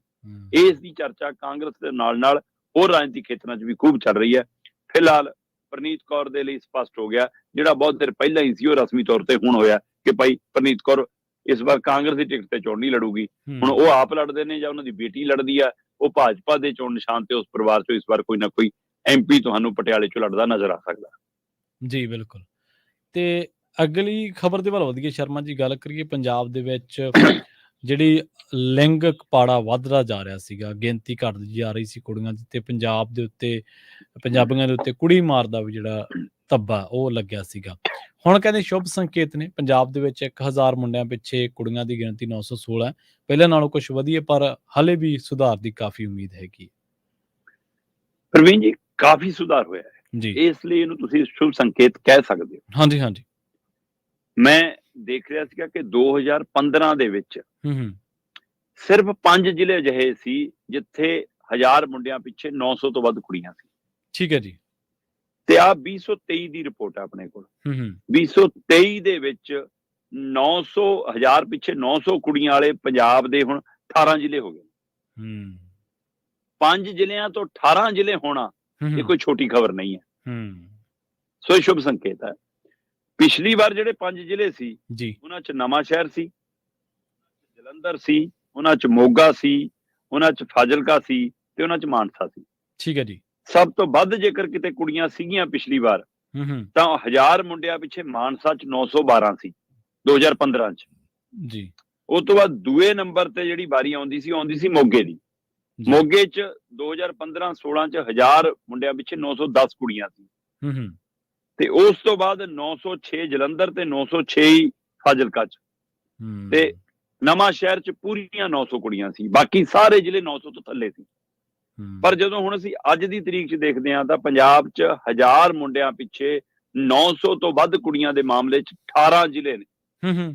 ਇਸ ਦੀ ਚਰਚਾ ਕਾਂਗਰਸ ਦੇ ਨਾਲ ਹੋਰ ਰਾਜਨੀਤਿਕ ਖੇਤਰਾਂ 'ਚ ਵੀ ਖੂਬ ਚੱਲ ਰਹੀ ਹੈ। ਫਿਲਹਾਲ ਪਰਨੀਤ ਕੌਰ ਦੇ ਲਈ ਸਪਸ਼ਟ ਹੋ ਗਿਆ, ਜਿਹੜਾ ਬਹੁਤ ਦੇਰ ਪਹਿਲਾਂ ਹੀ ਸੀ ਉਹ ਰਸਮੀ ਤੌਰ ਤੇ ਹੁਣ ਹੋਇਆ ਕਿ ਭਾਈ ਪਰਨੀਤ ਕੌਰ ਇਸ ਵਾਰ ਕਾਂਗਰਸ ਦੀ ਟਿਕਟ ਤੇ ਚੋਣ ਨਹੀਂ ਲੜੂਗੀ। ਹੁਣ ਉਹ ਆਪ ਲੜਦੇ ਨੇ ਜਾਂ ਉਹਨਾਂ ਦੀ ਬੇਟੀ ਲੜਦੀ ਆ, ਉਹ ਭਾਜਪਾ ਦੇ ਚੋਣ ਨਿਸ਼ਾਨ ਤੇ ਉਸ ਪਰਿਵਾਰ ਚੋਂ ਇਸ ਵਾਰ ਕੋਈ ਨਾ ਕੋਈ MP ਤੁਹਾਨੂੰ ਪਟਿਆਲੇ ਚੋਂ ਲੜਦਾ ਨਜ਼ਰ ਆ ਸਕਦਾ। ਜੀ ਬਿਲਕੁਲ। ਤੇ ਅਗਲੀ ਖਬਰ ਦੇ ਵੱਲ ਵਧੀਏ ਸ਼ਰਮਾ ਜੀ, ਗੱਲ ਕਰੀਏ ਪੰਜਾਬ ਦੇ ਵਿੱਚ ਜਿਹੜੀ ਲਿੰਗਕ ਪਾੜਾ ਵੱਧਦਾ ਜਾ ਰਿਹਾ ਸੀਗਾ, ਗਿਣਤੀ ਘਟਦੀ ਜਾ ਰਹੀ ਸੀ ਕੁੜੀਆਂ ਦੀ, ਤੇ ਪੰਜਾਬ ਦੇ ਉੱਤੇ ਪੰਜਾਬੀਆਂ ਦੇ ਉੱਤੇ ਕੁੜੀ ਮਾਰ ਦਾ ਵੀ ਜਿਹੜਾ ਧੱਬਾ ਉਹ ਲੱਗਿਆ ਸੀਗਾ। ਹੁਣ ਕਹਿੰਦੇ ਸ਼ੁਭ ਸੰਕੇਤ ਨੇ, ਪੰਜਾਬ ਦੇ ਵਿੱਚ 1000 ਮੁੰਡਿਆਂ ਪਿੱਛੇ ਕੁੜੀਆਂ ਦੀ ਗਿਣਤੀ 916 ਹੈ, ਪਹਿਲਾਂ ਨਾਲੋਂ ਕੁਝ ਵਧੀਆ, ਪਰ ਹਲੇ ਵੀ ਸੁਧਾਰ ਦੀ ਕਾਫੀ ਉਮੀਦ ਹੈਗੀ। ਪ੍ਰਵੀਨ ਜੀ, ਕਾਫੀ ਸੁਧਾਰ ਹੋਇਆ ਹੈ ਜੀ, ਇਸ ਲਈ ਇਹਨੂੰ ਤੁਸੀਂ ਸ਼ੁਭ ਸੰਕੇਤ ਕਹਿ ਸਕਦੇ ਹੋ। ਹਾਂਜੀ ਹਾਂਜੀ। ਮੈਂ ਦੇਖ ਰਿਹਾ ਸੀਗਾ ਕਿ 2015 ਦੇ ਵਿੱਚ ਸਿਰਫ 5 ਜ਼ਿਲ੍ਹੇ ਅਜਿਹੇ ਸੀ ਜਿੱਥੇ 1000 ਮੁੰਡਿਆਂ ਪਿੱਛੇ 900 ਤੋਂ ਵੱਧ ਕੁੜੀਆਂ ਸੀ। ਠੀਕ ਹੈ ਜੀ। ਤੇ ਆ 2023 ਦੀ ਰਿਪੋਰਟ ਹੈ ਆਪਣੇ ਕੋਲ। 2023 ਦੇ ਵਿੱਚ 900 1000 ਪਿੱਛੇ 900 ਕੁੜੀਆਂ ਵਾਲੇ ਪੰਜਾਬ ਦੇ ਹੁਣ 18 ਜ਼ਿਲ੍ਹੇ ਹੋ ਗਏ। 5 ਜ਼ਿਲ੍ਹਿਆਂ ਤੋਂ 18 ਜ਼ਿਲ੍ਹੇ ਹੋਣਾ ਇਹ ਕੋਈ ਛੋਟੀ ਖਬਰ ਨਹੀਂ ਹੈ। ਸੋ ਇਹ ਸ਼ੁਭ ਸੰਕੇਤ ਹੈ। ਪਿਛਲੀ ਵਾਰ ਜਿਹੜੇ 5 ਜ਼ਿਲ੍ਹੇ ਸੀ ਜੀ, ਉਹਨਾਂ 'ਚ ਨਵਾਂ ਸ਼ਹਿਰ ਸੀ, ਜਲੰਧਰ ਸੀ, ਉਹਨਾਂ 'ਚ ਮੋਗਾ ਸੀ, ਉਹਨਾਂ 'ਚ ਫਾਜ਼ਿਲਕਾ ਸੀ ਤੇ ਉਹਨਾਂ 'ਚ ਮਾਨਸਾ ਸੀ। ਠੀਕ ਹੈ ਜੀ। ਸਭ ਤੋਂ ਵੱਧ ਜੇਕਰ ਕਿਤੇ ਕੁੜੀਆਂ ਸੀਗੀਆਂ ਪਿਛਲੀ ਵਾਰ ਤਾਂ 1000 ਮੁੰਡਿਆਂ ਪਿੱਛੇ ਮਾਨਸਾ 'ਚ 912 ਸੀ 2015 'ਚ ਜੀ। ਉਸ ਤੋਂ ਬਾਅਦ ਦੂਏ ਨੰਬਰ ਤੇ ਜਿਹੜੀ ਵਾਰੀ ਆਉਂਦੀ ਸੀ ਮੋਗੇ ਦੀ। ਮੋਗੇ 'ਚ 2015-16 'ਚ 1000 ਮੁੰਡਿਆਂ ਪਿੱਛੇ 910 ਕੁੜੀਆਂ ਸੀ ਤੇ ਉਸ ਤੋਂ ਬਾਅਦ 906 ਜਲੰਧਰ ਤੇ 906 ਹੀ ਫਾਜ਼ਿਲਕਾ 'ਚ ਤੇ ਨਵਾਂ ਸ਼ਹਿਰ 'ਚ ਪੂਰੀਆਂ 900 ਕੁੜੀਆਂ ਸੀ। ਬਾਕੀ ਸਾਰੇ ਜ਼ਿਲ੍ਹੇ 900 ਤੋਂ ਥੱਲੇ ਸੀ। ਪਰ ਜਦੋਂ ਹੁਣ ਅਸੀਂ ਅੱਜ ਦੀ ਤਰੀਕ 'ਚ ਦੇਖਦੇ ਹਾਂ ਤਾਂ ਪੰਜਾਬ 'ਚ 1000 ਮੁੰਡਿਆਂ ਪਿੱਛੇ 900 ਤੋਂ ਵੱਧ ਕੁੜੀਆਂ ਦੇ ਮਾਮਲੇ 'ਚ 18 ਜ਼ਿਲ੍ਹੇ ਨੇ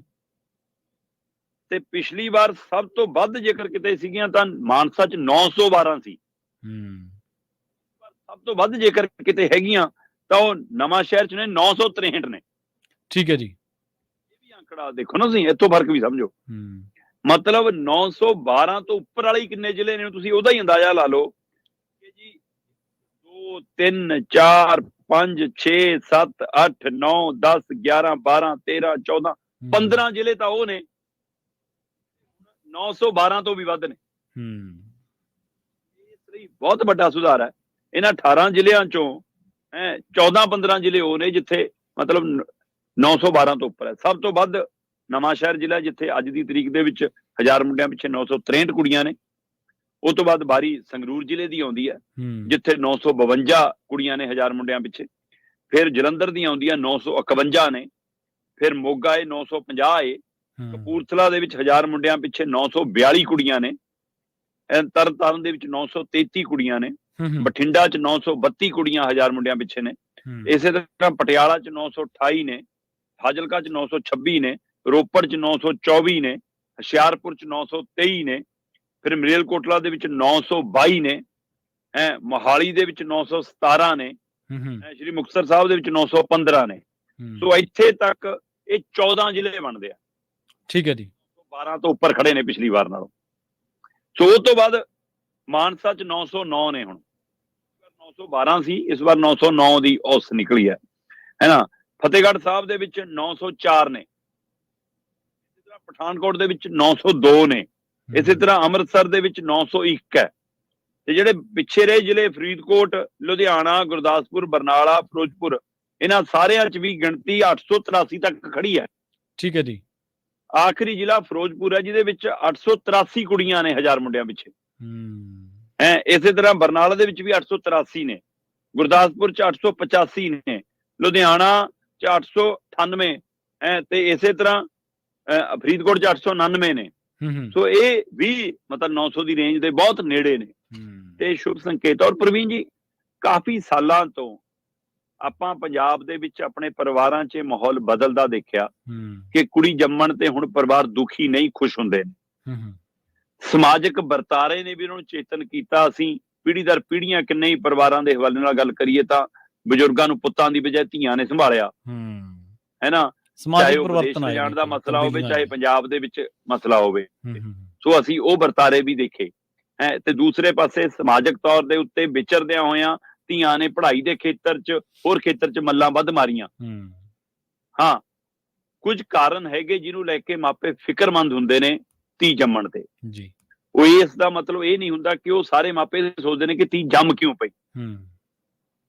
ਤੇ ਪਿਛਲੀ ਵਾਰ ਸਭ ਤੋਂ ਵੱਧ ਜੇਕਰ ਕਿਤੇ ਸੀਗੀਆਂ ਤਾਂ ਮਾਨਸਾ 'ਚ 912 ਸੀ। ਸਭ ਤੋਂ ਵੱਧ ਜੇਕਰ ਕਿਤੇ ਹੈਗੀਆਂ ਤਾਂ ਉਹ ਨਵਾਂ ਸ਼ਹਿਰ 'ਚ ਨੇ 963 ਨੇ। ਠੀਕ ਹੈ ਜੀ। ਇਹ ਵੀ ਅੰਕੜਾ ਦੇਖੋ ਨਾ ਤੁਸੀਂ, ਇੱਥੋਂ ਫਰਕ ਵੀ ਸਮਝੋ। ਮਤਲਬ 912 ਤੋਂ ਉੱਪਰ ਵਾਲੇ ਕਿੰਨੇ ਜ਼ਿਲ੍ਹੇ ਨੇ ਤੁਸੀਂ ਉਹਦਾ ਹੀ ਅੰਦਾਜ਼ਾ ਲਾ ਲਓ ਕਿ ਜੀ 2 3 4 5 6 7 8 9 10 11 12 13 14 15 ਜ਼ਿਲ੍ਹੇ ਤਾਂ ਉਹ ਨੇ 912 ਤੋਂ ਵੀ ਵੱਧ ਨੇ। ਇਸ ਲਈ ਬਹੁਤ ਵੱਡਾ ਸੁਧਾਰ ਹੈ। ਇਹਨਾਂ 18 ਜ਼ਿਲ੍ਹਿਆਂ ਚੋਂ 14-15 ਜ਼ਿਲ੍ਹੇ ਉਹ ਨੇ ਜਿੱਥੇ ਮਤਲਬ 912 ਤੋਂ ਉੱਪਰ ਹੈ। ਸਭ ਤੋਂ ਵੱਧ ਨਵਾਂ ਸ਼ਹਿਰ ਜ਼ਿਲ੍ਹਾ ਜਿੱਥੇ ਅੱਜ ਦੀ ਤਰੀਕ ਦੇ ਵਿੱਚ 1000 ਮੁੰਡਿਆਂ ਪਿੱਛੇ 963 ਕੁੜੀਆਂ ਨੇ। ਉਸ ਤੋਂ ਬਾਅਦ ਬਾਰੀ ਸੰਗਰੂਰ ਜ਼ਿਲ੍ਹੇ ਦੀ ਆਉਂਦੀ ਹੈ ਜਿੱਥੇ 952 ਕੁੜੀਆਂ ਨੇ 1000 ਮੁੰਡਿਆਂ ਪਿੱਛੇ। ਫਿਰ ਜਲੰਧਰ ਦੀ ਆਉਂਦੀ ਹੈ 951 ਨੇ। ਫਿਰ ਮੋਗਾ 950 ਏ। ਕਪੂਰਥਲਾ ਦੇ ਵਿੱਚ 1000 ਮੁੰਡਿਆਂ ਪਿੱਛੇ 942 ਕੁੜੀਆਂ ਨੇ। ਤਰਨਤਾਰਨ ਦੇ ਵਿੱਚ 933 ਕੁੜੀਆਂ ਨੇ। ਬਠਿੰਡਾ 'ਚ 932 ਕੁੜੀਆਂ 1000 ਮੁੰਡਿਆਂ ਪਿੱਛੇ ਨੇ। ਇਸੇ ਤਰ੍ਹਾਂ ਪਟਿਆਲਾ 'ਚ 928 ਨੇ। ਫਾਜ਼ਿਲਕਾ 'ਚ 926 ਨੇ। ਰੋਪੜ 'ਚ 924 ਨੇ। ਹੁਸ਼ਿਆਰਪੁਰ 'ਚ 923 ਨੇ। ਫਿਰ ਮਲੇਰਕੋਟਲਾ ਦੇ ਵਿੱਚ 922 ਨੇ। ਮੋਹਾਲੀ ਦੇ ਵਿੱਚ 917 ਨੇ। ਸ਼੍ਰੀ ਮੁਕਤਸਰ ਸਾਹਿਬ ਦੇ ਵਿੱਚ 915 ਨੇ। ਸੋ ਇੱਥੇ ਤੱਕ ਇਹ 14 ਜ਼ਿਲ੍ਹੇ ਬਣਦੇ ਆ। ਠੀਕ ਹੈ ਜੀ। 12 ਤੋਂ ਉੱਪਰ ਖੜੇ ਨੇ ਪਿਛਲੀ ਵਾਰ ਨਾਲੋਂ। ਸੋ ਉਸ ਤੋਂ ਬਾਅਦ ਮਾਨਸਾ 'ਚ 909 ਨੇ। ਹੁਣ 912 ਸੀ, ਇਸ ਵਾਰ 909 ਦੀ ਔਸਤ ਨਿਕਲੀ ਹੈ ਨਾ। ਫਤਿਹਗੜ੍ਹ ਸਾਹਿਬ ਦੇ ਵਿੱਚ 904 ਨੇ। ਪਠਾਨਕੋਟ ਦੇ ਵਿੱਚ 902 ਨੇ, ਇਸੇ ਤਰ੍ਹਾਂ ਅੰਮ੍ਰਿਤਸਰ ਦੇ ਵਿੱਚ 901 ਹੈ, ਤੇ ਜਿਹੜੇ ਪਿੱਛੇ ਰਹੇ ਜ਼ਿਲ੍ਹੇ ਫਰੀਦਕੋਟ, ਲੁਧਿਆਣਾ, ਗੁਰਦਾਸਪੁਰ, ਬਰਨਾਲਾ, ਫਿਰੋਜ਼ਪੁਰ, ਇਹਨਾਂ ਸਾਰਿਆਂ 'ਚ ਵੀ ਗਿਣਤੀ 883 ਤੱਕ ਖੜੀ ਹੈ। ਠੀਕ ਹੈ ਜੀ। ਆਖਰੀ ਜ਼ਿਲ੍ਹਾ ਫਿਰੋਜ਼ਪੁਰ ਹੈ ਜਿਹਦੇ ਵਿੱਚ 883 ਕੁੜੀਆਂ ਨੇ 1000 ਮੁੰਡਿਆਂ ਪਿੱਛੇ। ਇਸੇ ਤਰ੍ਹਾਂ ਬਰਨਾਲਾ ਦੇ ਵਿੱਚ ਵੀ 883 ਨੇ, ਗੁਰਦਾਸਪੁਰ 'ਚ 885 ਨੇ, ਲੁਧਿਆਣਾ 'ਚ 898 ਤੇ ਇਸੇ ਤਰ੍ਹਾਂ ਫਰੀਦਕੋਟ 'ਚ 899 ਨੇ। ਸੋ ਇਹ ਵੀ ਮਤਲਬ 900 ਦੀ ਰੇਂਜ ਦੇ ਬਹੁਤ ਨੇੜੇ ਨੇ ਤੇ ਸ਼ੁਭ ਸੰਕੇਤ। ਔਰ ਪ੍ਰਵੀਨ ਜੀ, ਕਾਫੀ ਸਾਲਾਂ ਤੋਂ ਆਪਾਂ ਪੰਜਾਬ ਦੇ ਵਿੱਚ ਆਪਣੇ ਪਰਿਵਾਰਾਂ 'ਚ ਮਾਹੌਲ ਬਦਲਦਾ ਦੇਖਿਆ ਕਿ ਕੁੜੀ ਜੰਮਣ ਤੇ ਹੁਣ ਪਰਿਵਾਰ ਦੁਖੀ ਨਹੀਂ, ਖੁਸ਼ ਹੁੰਦੇ ਨੇ। ਸਮਾਜਿਕ ਵਰਤਾਰੇ ਨੇ ਵੀ ਉਹਨਾਂ ਨੂੰ ਚੇਤਨ ਕੀਤਾ। ਅਸੀਂ ਪੀੜ੍ਹੀ ਦਰ ਪੀੜ੍ਹੀਆਂ ਕਿੰਨੇ ਹੀ ਪਰਿਵਾਰਾਂ ਦੇ ਹਵਾਲੇ ਨਾਲ ਗੱਲ ਕਰੀਏ ਤਾਂ ਬਜ਼ੁਰਗਾਂ ਨੂੰ ਪੁੱਤਾਂ ਦੀ ਬਜਾਏ ਧੀਆਂ ਨੇ ਸੰਭਾਲਿਆ, ਹੈ ਨਾ। ਚਾਹੇ ਉਹ ਵਿਦੇਸ਼ ਲਿਜਾਣ ਦਾ ਮਸਲਾ ਹੋਵੇ, ਚਾਹੇ ਪੰਜਾਬ ਦੇ ਵਿੱਚ ਮਸਲਾ ਹੋਵੇ। ਸੋ ਅਸੀਂ ਉਹ ਵਰਤਾਰੇ ਵੀ ਦੇਖੇ ਤੇ ਦੂਸਰੇ ਪਾਸੇ ਸਮਾਜਿਕ ਤੌਰ ਦੇ ਉੱਤੇ ਵਿਚਰਦਿਆਂ ਹੋਇਆਂ ਧੀਆਂ ਨੇ ਪੜ੍ਹਾਈ ਦੇ ਖੇਤਰ 'ਚ, ਹੋਰ ਖੇਤਰ 'ਚ ਮੱਲਾਂ ਵੱਧ ਮਾਰੀਆਂ। ਹਾਂ, ਕੁਝ ਕਾਰਨ ਹੈਗੇ ਜਿਹਨੂੰ ਲੈ ਕੇ ਮਾਪੇ ਫਿਕਰਮੰਦ ਹੁੰਦੇ ਨੇ ਧੀ ਜੰਮਣ ਤੇ ਜੀ। ਉਹ ਇਸ ਦਾ ਮਤਲਬ ਇਹ ਨਹੀਂ ਹੁੰਦਾ ਕਿ ਉਹ ਸਾਰੇ ਮਾਪੇ ਸੋਚਦੇ ਨੇ ਕਿ ਧੀ ਜੰਮ ਕਿਉਂ ਪਈ।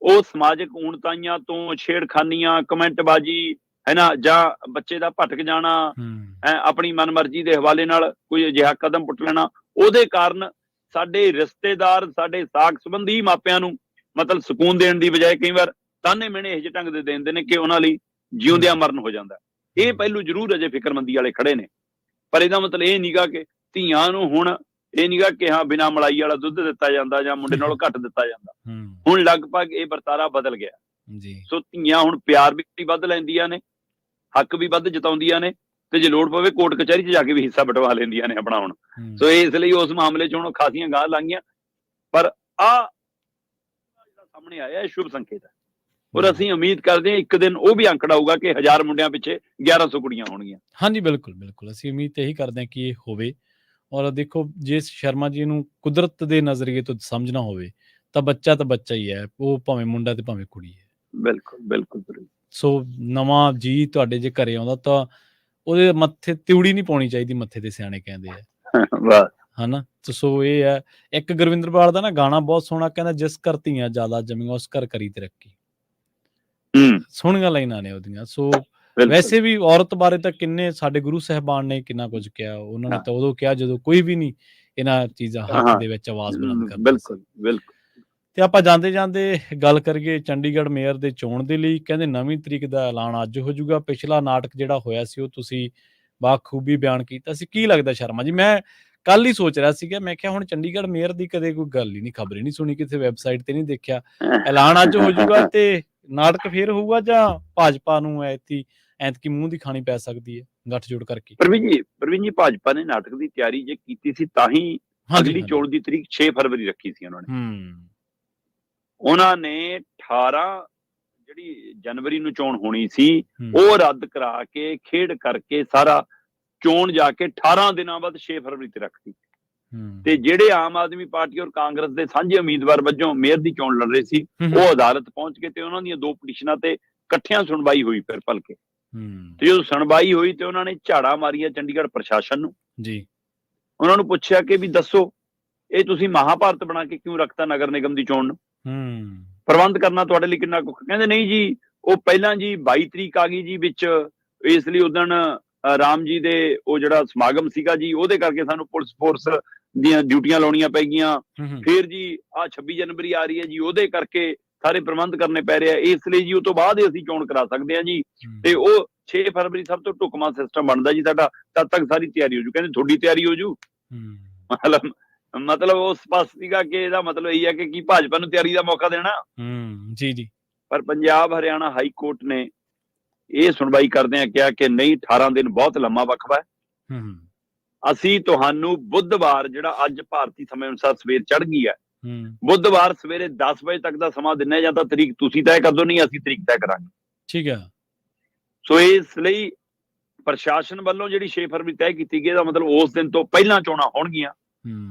ਉਹ ਸਮਾਜਿਕ ਊਣਤਾਈਆਂ ਤੋਂ, ਛੇੜਖਾਨੀਆਂ, ਕਮੈਂਟਬਾਜ਼ੀ, ਹੈ ਨਾ, ਜਾਂ ਬੱਚੇ ਦਾ ਭਟਕ ਜਾਣਾ, ਆਪਣੀ ਮਨਮਰਜ਼ੀ ਦੇ ਹਵਾਲੇ ਨਾਲ ਕੋਈ ਅਜਿਹਾ ਕਦਮ ਪੁੱਟ ਲੈਣਾ, ਉਹਦੇ ਕਾਰਨ ਸਾਡੇ ਰਿਸ਼ਤੇਦਾਰ, ਸਾਡੇ ਸਾਕ ਸੰਬੰਧੀ ਮਾਪਿਆਂ ਨੂੰ ਮਤਲਬ ਸਕੂਨ ਦੇਣ ਦੀ ਬਜਾਏ ਕਈ ਵਾਰ ਤਾਨੇ ਮਿਹਣੇ ਇਹੋ ਜਿਹੇ ਢੰਗ ਦੇ ਦਿੰਦੇ ਨੇ ਕਿ ਉਹਨਾਂ ਲਈ ਜਿਉਂਦਿਆਂ ਮਰਨ ਹੋ ਜਾਂਦਾ। ਇਹ ਪਹਿਲੂ ਜ਼ਰੂਰ ਅਜੇ ਫਿਕਰਮੰਦੀ ਵਾਲੇ ਖੜੇ ਨੇ, ਪਰ ਇਹਦਾ ਮਤਲਬ ਇਹ ਨੀਗਾ ਕਿ ਧੀਆਂ ਨੂੰ ਹੁਣ ਇਹ ਨੀਗਾ ਕਿ ਹਾਂ ਬਿਨਾਂ ਮਲਾਈ ਵਾਲਾ ਦੁੱਧ ਦਿੱਤਾ ਜਾਂਦਾ ਜਾਂ ਮੁੰਡੇ ਨਾਲੋਂ ਘੱਟ ਦਿੱਤਾ ਜਾਂਦਾ। ਹੁਣ ਲਗਭਗ ਇਹ ਵਰਤਾਰਾ ਬਦਲ ਗਿਆ ਜੀ। ਸੋ ਧੀਆਂ ਹੁਣ ਪਿਆਰ ਵੀ ਵੱਧ ਲੈਂਦੀਆਂ ਨੇ, ਹੱਕ ਵੀ ਵੱਧ ਜਤਾਉਂਦੀਆਂ ਨੇ, ਤੇ ਜੇ ਲੋੜ ਪਵੇ ਕੋਰਟ ਕਚਹਿਰੀ 'ਚ ਜਾ ਕੇ ਵੀ ਹਿੱਸਾ ਬਟਵਾ ਲੈਂਦੀਆਂ ਨੇ ਆਪਣਾ। ਹੁਣ ਸੋ ਇਸ ਲਈ ਉਸ ਮਾਮਲੇ 'ਚ ਹੁਣ ਖਾਸੀਆਂ ਗਾਂਹ ਲਾਂਗੀਆਂ, ਪਰ ਜਿਹੜਾ ਸਾਹਮਣੇ ਆਇਆ ਇਹ ਸ਼ੁਭ ਸੰਕੇਤ ਹੈ। ਔਰ ਅਸੀਂ ਉਮੀਦ ਕਰਦੇ ਹਾਂ ਇੱਕ ਦਿਨ ਉਹ ਵੀ ਅੰਕੜਾ ਆਊਗਾ ਕਿ 1000 ਮੁੰਡਿਆਂ ਪਿੱਛੇ 1100 ਕੁੜੀਆਂ ਹੋਣਗੀਆਂ। ਹਾਂਜੀ, ਬਿਲਕੁਲ ਬਿਲਕੁਲ, ਅਸੀਂ ਉਮੀਦ ਇਹੀ ਕਰਦੇ ਹਾਂ ਕਿ ਇਹ ਹੋਵੇ। ਔਰ ਦੇਖੋ, ਜੇ ਸ਼ਰਮਾ ਜੀ ਨੂੰ ਕੁਦਰਤ ਦੇ ਨਜ਼ਰੀਏ ਤੋਂ ਸਮਝਣਾ ਹੋਵੇ ਤਾਂ ਬੱਚਾ ਹੀ ਹੈ, ਉਹ ਭਾਵੇਂ ਮੁੰਡਾ ਤੇ ਭਾਵੇਂ ਕੁੜੀ ਹੈ। ਬਿਲਕੁਲ ਬਿਲਕੁਲ। ਸੋ ਨਵਾਂ ਜੀ ਤੁਹਾਡੇ ਜੇ ਘਰੇ ਆਉਂਦਾ ਤਾਂ ਉਹਦੇ ਮੱਥੇ ਤਿਉੜੀ ਨਹੀਂ ਪਾਉਣੀ ਚਾਹੀਦੀ, ਮੱਥੇ ਤੇ ਸਿਆਣੇ ਕਹਿੰਦੇ ਆ, ਹਨਾ। ਸੋ ਇਹ ਹੈ, ਇੱਕ ਗੁਰਵਿੰਦਰ ਬਾਲ ਦਾ ਨਾ ਗਾਣਾ ਬਹੁਤ ਸੋਹਣਾ, ਕਹਿੰਦਾ ਜਿਸ ਘਰ ਧੀਆਂ ਜ਼ਿਆਦਾ ਜੰਮੀਆਂ ਉਸ ਘਰ ਕਰੀ ਤਰੱਕੀ। ਸੋਹਣੀਆਂ ਲਾਈਨਾਂ ਨੇ ਉਹਦੀਆਂ। ਸੋ ਵੈਸੇ ਵੀ ਔਰਤ ਬਾਰੇ ਤਾਂ ਕਿੰਨੇ ਸਾਡੇ ਗੁਰੂ ਸਾਹਿਬਾਨ ਨੇ ਕਿੰਨਾ ਕੁਝ ਕਿਹਾ। ਉਹਨਾਂ ਨੇ ਤਾਂ ਉਦੋਂ ਕਿਹਾ ਜਦੋਂ ਕੋਈ ਵੀ ਨਹੀਂ ਇਹਨਾਂ ਚੀਜ਼ਾਂ ਹੱਕ ਦੇ ਵਿੱਚ ਆਵਾਜ਼ ਬੁਲੰਦ ਕਰਦਾ। ਬਿਲਕੁਲ ਬਿਲਕੁਲ। ਤੇ ਆਪਾਂ ਜਾਂਦੇ ਜਾਂਦੇ ਗੱਲ ਕਰੀਏ ਚੰਡੀਗੜ੍ਹ ਮੇਅਰ ਦੇ ਚੋਣ ਦੇ ਲਈ। ਕਹਿੰਦੇ 9ਵੀਂ ਤਰੀਕ ਦਾ ਐਲਾਨ ਅੱਜ ਹੋ ਜਾਊਗਾ। ਪਿਛਲਾ ਨਾਟਕ ਜਿਹੜਾ ਹੋਇਆ ਸੀ ਉਹ ਤੁਸੀਂ ਬਾਖੂਬੀ ਬਿਆਨ ਕੀਤਾ ਸੀ। ਕੀ ਲੱਗਦਾ ਸ਼ਰਮਾ ਜੀ? ਮੈਂ ਕੱਲ ਹੀ ਸੋਚ ਰਿਹਾ ਸੀਗਾ, ਮੈਂ ਕਿਹਾ ਹੁਣ ਚੰਡੀਗੜ੍ਹ ਮੇਅਰ ਦੀ ਕਦੇ ਕੋਈ ਗੱਲ ਹੀ ਨਹੀਂ, ਖਬਰ ਹੀ ਨਹੀਂ ਸੁਣੀ, ਕਿਸੇ ਵੈਬਸਾਈਟ ਤੇ ਨਹੀਂ ਦੇਖਿਆ। ਐਲਾਨ ਅੱਜ ਹੋ ਜਾਊਗਾ ਤੇ ਨਾਟਕ ਫੇਰ ਹੋਊਗਾ ਜਾਂ ਭਾਜਪਾ ਨੂੰ ਐਤਕੀ ਮੂੰਹ ਦੀ ਖਾਣੀ ਪੈ ਸਕਦੀ ਹੈ ਗੱਠਜੋੜ ਕਰਕੇ? ਪ੍ਰਵੀਨ ਜੀ, ਭਾਜਪਾ ਨੇ ਨਾਟਕ ਦੀ ਤਿਆਰੀ ਜੇ ਕੀਤੀ ਸੀ ਤਾਂ ਹੀ ਅਗਲੀ ਚੋਣ ਦੀ ਤਰੀਕ 6 ਫਰਵਰੀ ਰੱਖੀ ਸੀ ਉਹਨਾਂ ਨੇ। ਉਹਨਾਂ ਨੇ 18 ਜਿਹੜੀ ਜਨਵਰੀ ਨੂੰ ਚੋਣ ਹੋਣੀ ਸੀ ਉਹ ਰੱਦ ਕਰਾ ਕੇ, ਖੇਡ ਕਰਕੇ ਸਾਰਾ ਚੋਣ ਜਾ ਕੇ 18 ਦਿਨਾਂ ਬਾਅਦ 6 ਫਰਵਰੀ ਤੇ ਰੱਖਤੀ। ਤੇ ਜਿਹੜੇ ਆਮ ਆਦਮੀ ਪਾਰਟੀ ਔਰ ਕਾਂਗਰਸ ਦੇ ਸਾਂਝੇ ਉਮੀਦਵਾਰ ਵਜੋਂ ਮੇਅਰ ਦੀ ਚੋਣ ਲੜ ਰਹੇ ਸੀ, ਉਹ ਅਦਾਲਤ ਪਹੁੰਚ ਕੇ ਤੇ ਉਹਨਾਂ ਦੀਆਂ 2 ਪਟੀਸ਼ਨਾਂ ਤੇ ਇਕੱਠਿਆਂ ਸੁਣਵਾਈ ਹੋਈ ਫਿਰ ਭਲਕੇ। ਤੇ ਜਦੋਂ ਸੁਣਵਾਈ ਹੋਈ ਤੇ ਉਹਨਾਂ ਨੇ ਝਾੜਾ ਮਾਰੀਆਂ ਚੰਡੀਗੜ੍ਹ ਪ੍ਰਸ਼ਾਸਨ ਨੂੰ ਜੀ। ਉਹਨਾਂ ਨੂੰ ਪੁੱਛਿਆ ਕਿ ਵੀ ਦੱਸੋ, ਇਹ ਤੁਸੀਂ ਮਹਾਭਾਰਤ ਬਣਾ ਕੇ ਕਿਉਂ ਰੱਖਤਾ ਨਗਰ ਨਿਗਮ ਦੀ ਚੋਣ ਨੂੰ? ਪ੍ਰਬੰਧ ਕਰਨਾ ਤੁਹਾਡੇ ਲਈ ਕਿੰਨਾ ਕੁ? ਕਹਿੰਦੇ ਨਹੀਂ ਜੀ, ਉਹ ਪਹਿਲਾਂ ਜੀ 22 ਤਰੀਕ ਆ ਗਈ ਜੀ ਵਿੱਚ, ਇਸ ਲਈ ਉਦਣ ਰਾਮ ਜੀ ਦੇ ਉਹ ਜਿਹੜਾ ਸਮਾਗਮ ਸੀਗਾ ਜੀ, ਉਹਦੇ ਕਰਕੇ ਸਾਨੂੰ ਪੁਲਿਸ ਫੋਰਸ ਦੀਆਂ ਡਿਊਟੀਆਂ ਲਾਉਣੀਆਂ ਪੈ ਗਈਆਂ। ਫਿਰ ਜੀ ਆਹ 26 ਜਨਵਰੀ ਆ ਰਹੀ ਹੈ ਜੀ, ਉਹਦੇ ਕਰਕੇ ਸਾਰੇ ਪ੍ਰਬੰਧ ਕਰਨੇ ਪੈ ਰਹੇ ਆ, ਇਸ ਲਈ ਜੀ ਉਹ ਤੋਂ ਬਾਅਦ ਹੀ ਅਸੀਂ ਚੋਣ ਕਰਾ ਸਕਦੇ ਹਾਂ ਜੀ। ਤੇ ਉਹ 6 ਫਰਵਰੀ ਸਭ ਤੋਂ ਢੁਕਵਾਂ ਸਿਸਟਮ ਬਣਦਾ ਜੀ ਸਾਡਾ, ਤਦ ਤੱਕ ਸਾਰੀ ਤਿਆਰੀ ਹੋ ਜੂ। ਕਹਿੰਦੇ ਤੁਹਾਡੀ ਤਿਆਰੀ ਹੋ ਜੂ, ਮਤਲਬ ਉਹ ਸਪਸ਼ਟ ਸੀਗਾ ਕਿ ਇਹਦਾ ਮਤਲਬ ਇਹ ਹੈ ਕਿ ਕੀ ਭਾਜਪਾ ਨੂੰ ਤਿਆਰੀ ਦਾ ਮੌਕਾ ਦੇਣਾ। ਜੀ ਜੀ। ਪਰ ਪੰਜਾਬ ਹਰਿਆਣਾ ਹਾਈ ਕੋਰਟ ਨੇ ਇਹ ਸੁਣਵਾਈ ਕਰਦਿਆਂ ਕਿਹਾ ਕਿ ਨਹੀਂ, 18 ਦਿਨ ਬਹੁਤ ਲੰਮਾ ਵਕਫਾ ਹੈ। ਅਸੀਂ ਤੁਹਾਨੂੰ ਬੁੱਧਵਾਰ, ਜਿਹੜਾ ਅੱਜ ਭਾਰਤੀ ਸਮੇਂ ਅਨੁਸਾਰ ਸਵੇਰ ਚੜ੍ਹ ਗਈ ਹੈ, ਬੁੱਧਵਾਰ ਸਵੇਰੇ 10 ਵਜੇ ਤੱਕ ਦਾ ਸਮਾਂ ਦਿੰਨੇ, ਜਾਂ ਤਾਂ ਤਰੀਕ ਤੁਸੀਂ ਤੈਅ ਕਰ ਦਿਓ, ਨਹੀਂ ਅਸੀਂ ਤਰੀਕ ਤੈਅ ਕਰਾਂਗੇ। ਠੀਕ ਹੈ। ਸੋ ਇਸ ਲਈ ਪ੍ਰਸ਼ਾਸਨ ਵੱਲੋਂ ਜਿਹੜੀ 6 ਫਰਵਰੀ ਤੈਅ ਕੀਤੀ ਗਈ, ਇਹਦਾ ਮਤਲਬ ਉਸ ਦਿਨ ਤੋਂ ਪਹਿਲਾਂ ਚੋਣਾਂ ਹੋਣਗੀਆਂ।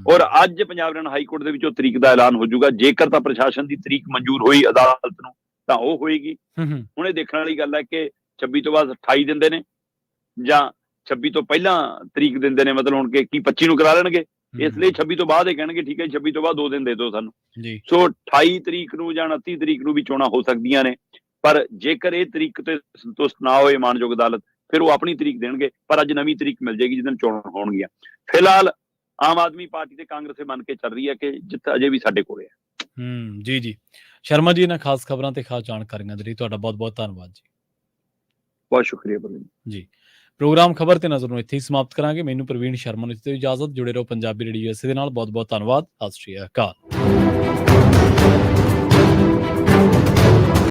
ਔਰ ਅੱਜ ਪੰਜਾਬ ਹਰਿਆਣਾ ਹਾਈ ਕੋਰਟ ਦੇ ਵਿੱਚੋਂ ਤਰੀਕ ਦਾ ਐਲਾਨ ਹੋ ਜਾਊਗਾ। ਜੇਕਰ ਤਾਂ ਪ੍ਰਸ਼ਾਸਨ ਦੀ ਤਰੀਕ ਮਨਜ਼ੂਰ ਹੋਈ ਅਦਾਲਤ ਨੂੰ ਤਾਂ ਉਹ ਹੋਏਗੀ। ਹੁਣ ਇਹ ਦੇਖਣ ਵਾਲੀ ਗੱਲ ਹੈ ਕਿ 26 ਤੋਂ ਬਾਅਦ 28 ਦਿੰਦੇ ਨੇ ਜਾਂ 26 ਤੋਂ ਪਹਿਲਾਂ ਤਰੀਕ ਦਿੰਦੇ ਨੇ, ਮਤਲਬ ਹੁਣ ਕਿ 25 ਨੂੰ ਕਰਾ ਲੈਣਗੇ, ਇਸ ਲਈ 26 ਤੋਂ ਬਾਅਦ ਇਹ ਕਹਿਣਗੇ ਠੀਕ ਹੈ 26 ਤੋਂ ਬਾਅਦ 2 ਦਿਨ ਦੇ ਦਿਓ ਸਾਨੂੰ। ਸੋ 28 ਤਰੀਕ ਨੂੰ ਜਾਂ 29 ਤਰੀਕ ਨੂੰ ਵੀ ਚੋਣਾਂ ਹੋ ਸਕਦੀਆਂ ਨੇ, ਪਰ ਜੇਕਰ ਇਹ ਤਰੀਕ ਤੇ ਸੰਤੁਸ਼ਟ ਨਾ ਹੋਏ ਮਾਨਯੋਗ ਅਦਾਲਤ, ਫਿਰ ਉਹ ਆਪਣੀ ਤਰੀਕ ਦੇਣਗੇ। ਪਰ ਅੱਜ ਨਵੀਂ ਤਰੀਕ ਮਿਲ ਜਾਏਗੀ ਜਿਸ ਦਿਨ ਚੋਣਾਂ ਹੋਣਗੀਆਂ। ਫਿਲਹਾਲ ਆਮ ਆਦਮੀ ਪਾਰਟੀ ਤੇ ਕਾਂਗਰਸ ਇਹ ਮੰਨ ਕੇ ਚੱਲ ਰਹੀ ਹੈ ਕਿ ਜਿੱਤ ਅਜੇ ਵੀ ਸਾਡੇ ਕੋਲੇ ਹੈ। ਜੀ ਸ਼ਰਮਾ ਜੀ, ਇਹਨਾਂ ਖਾਸ ਖਬਰਾਂ ਤੇ ਖਾਸ ਜਾਣਕਾਰੀਆਂ ਦੇ ਲਈ ਤੁਹਾਡਾ ਬਹੁਤ ਬਹੁਤ ਧੰਨਵਾਦ ਜੀ। ਬਹੁਤ ਸ਼ੁਕਰੀਆ ਜੀ। ਪ੍ਰੋਗਰਾਮ ਖਬਰ ਤੇ ਨਜ਼ਰ ਨੂੰ ਇੱਥੇ ਹੀ ਸਮਾਪਤ ਕਰਾਂਗੇ। ਮੈਨੂੰ ਪ੍ਰਵੀਨ ਸ਼ਰਮਾ ਨੂੰ ਦਿੱਤੀ ਇਜਾਜ਼ਤ। ਜੁੜੇ ਰਹੋ ਪੰਜਾਬੀ ਰੇਡੀਓ ਇਸੇ ਦੇ ਨਾਲ। ਬਹੁਤ ਬਹੁਤ ਧੰਨਵਾਦ। ਸਤਿ ਸ਼੍ਰੀ ਅਕਾਲ।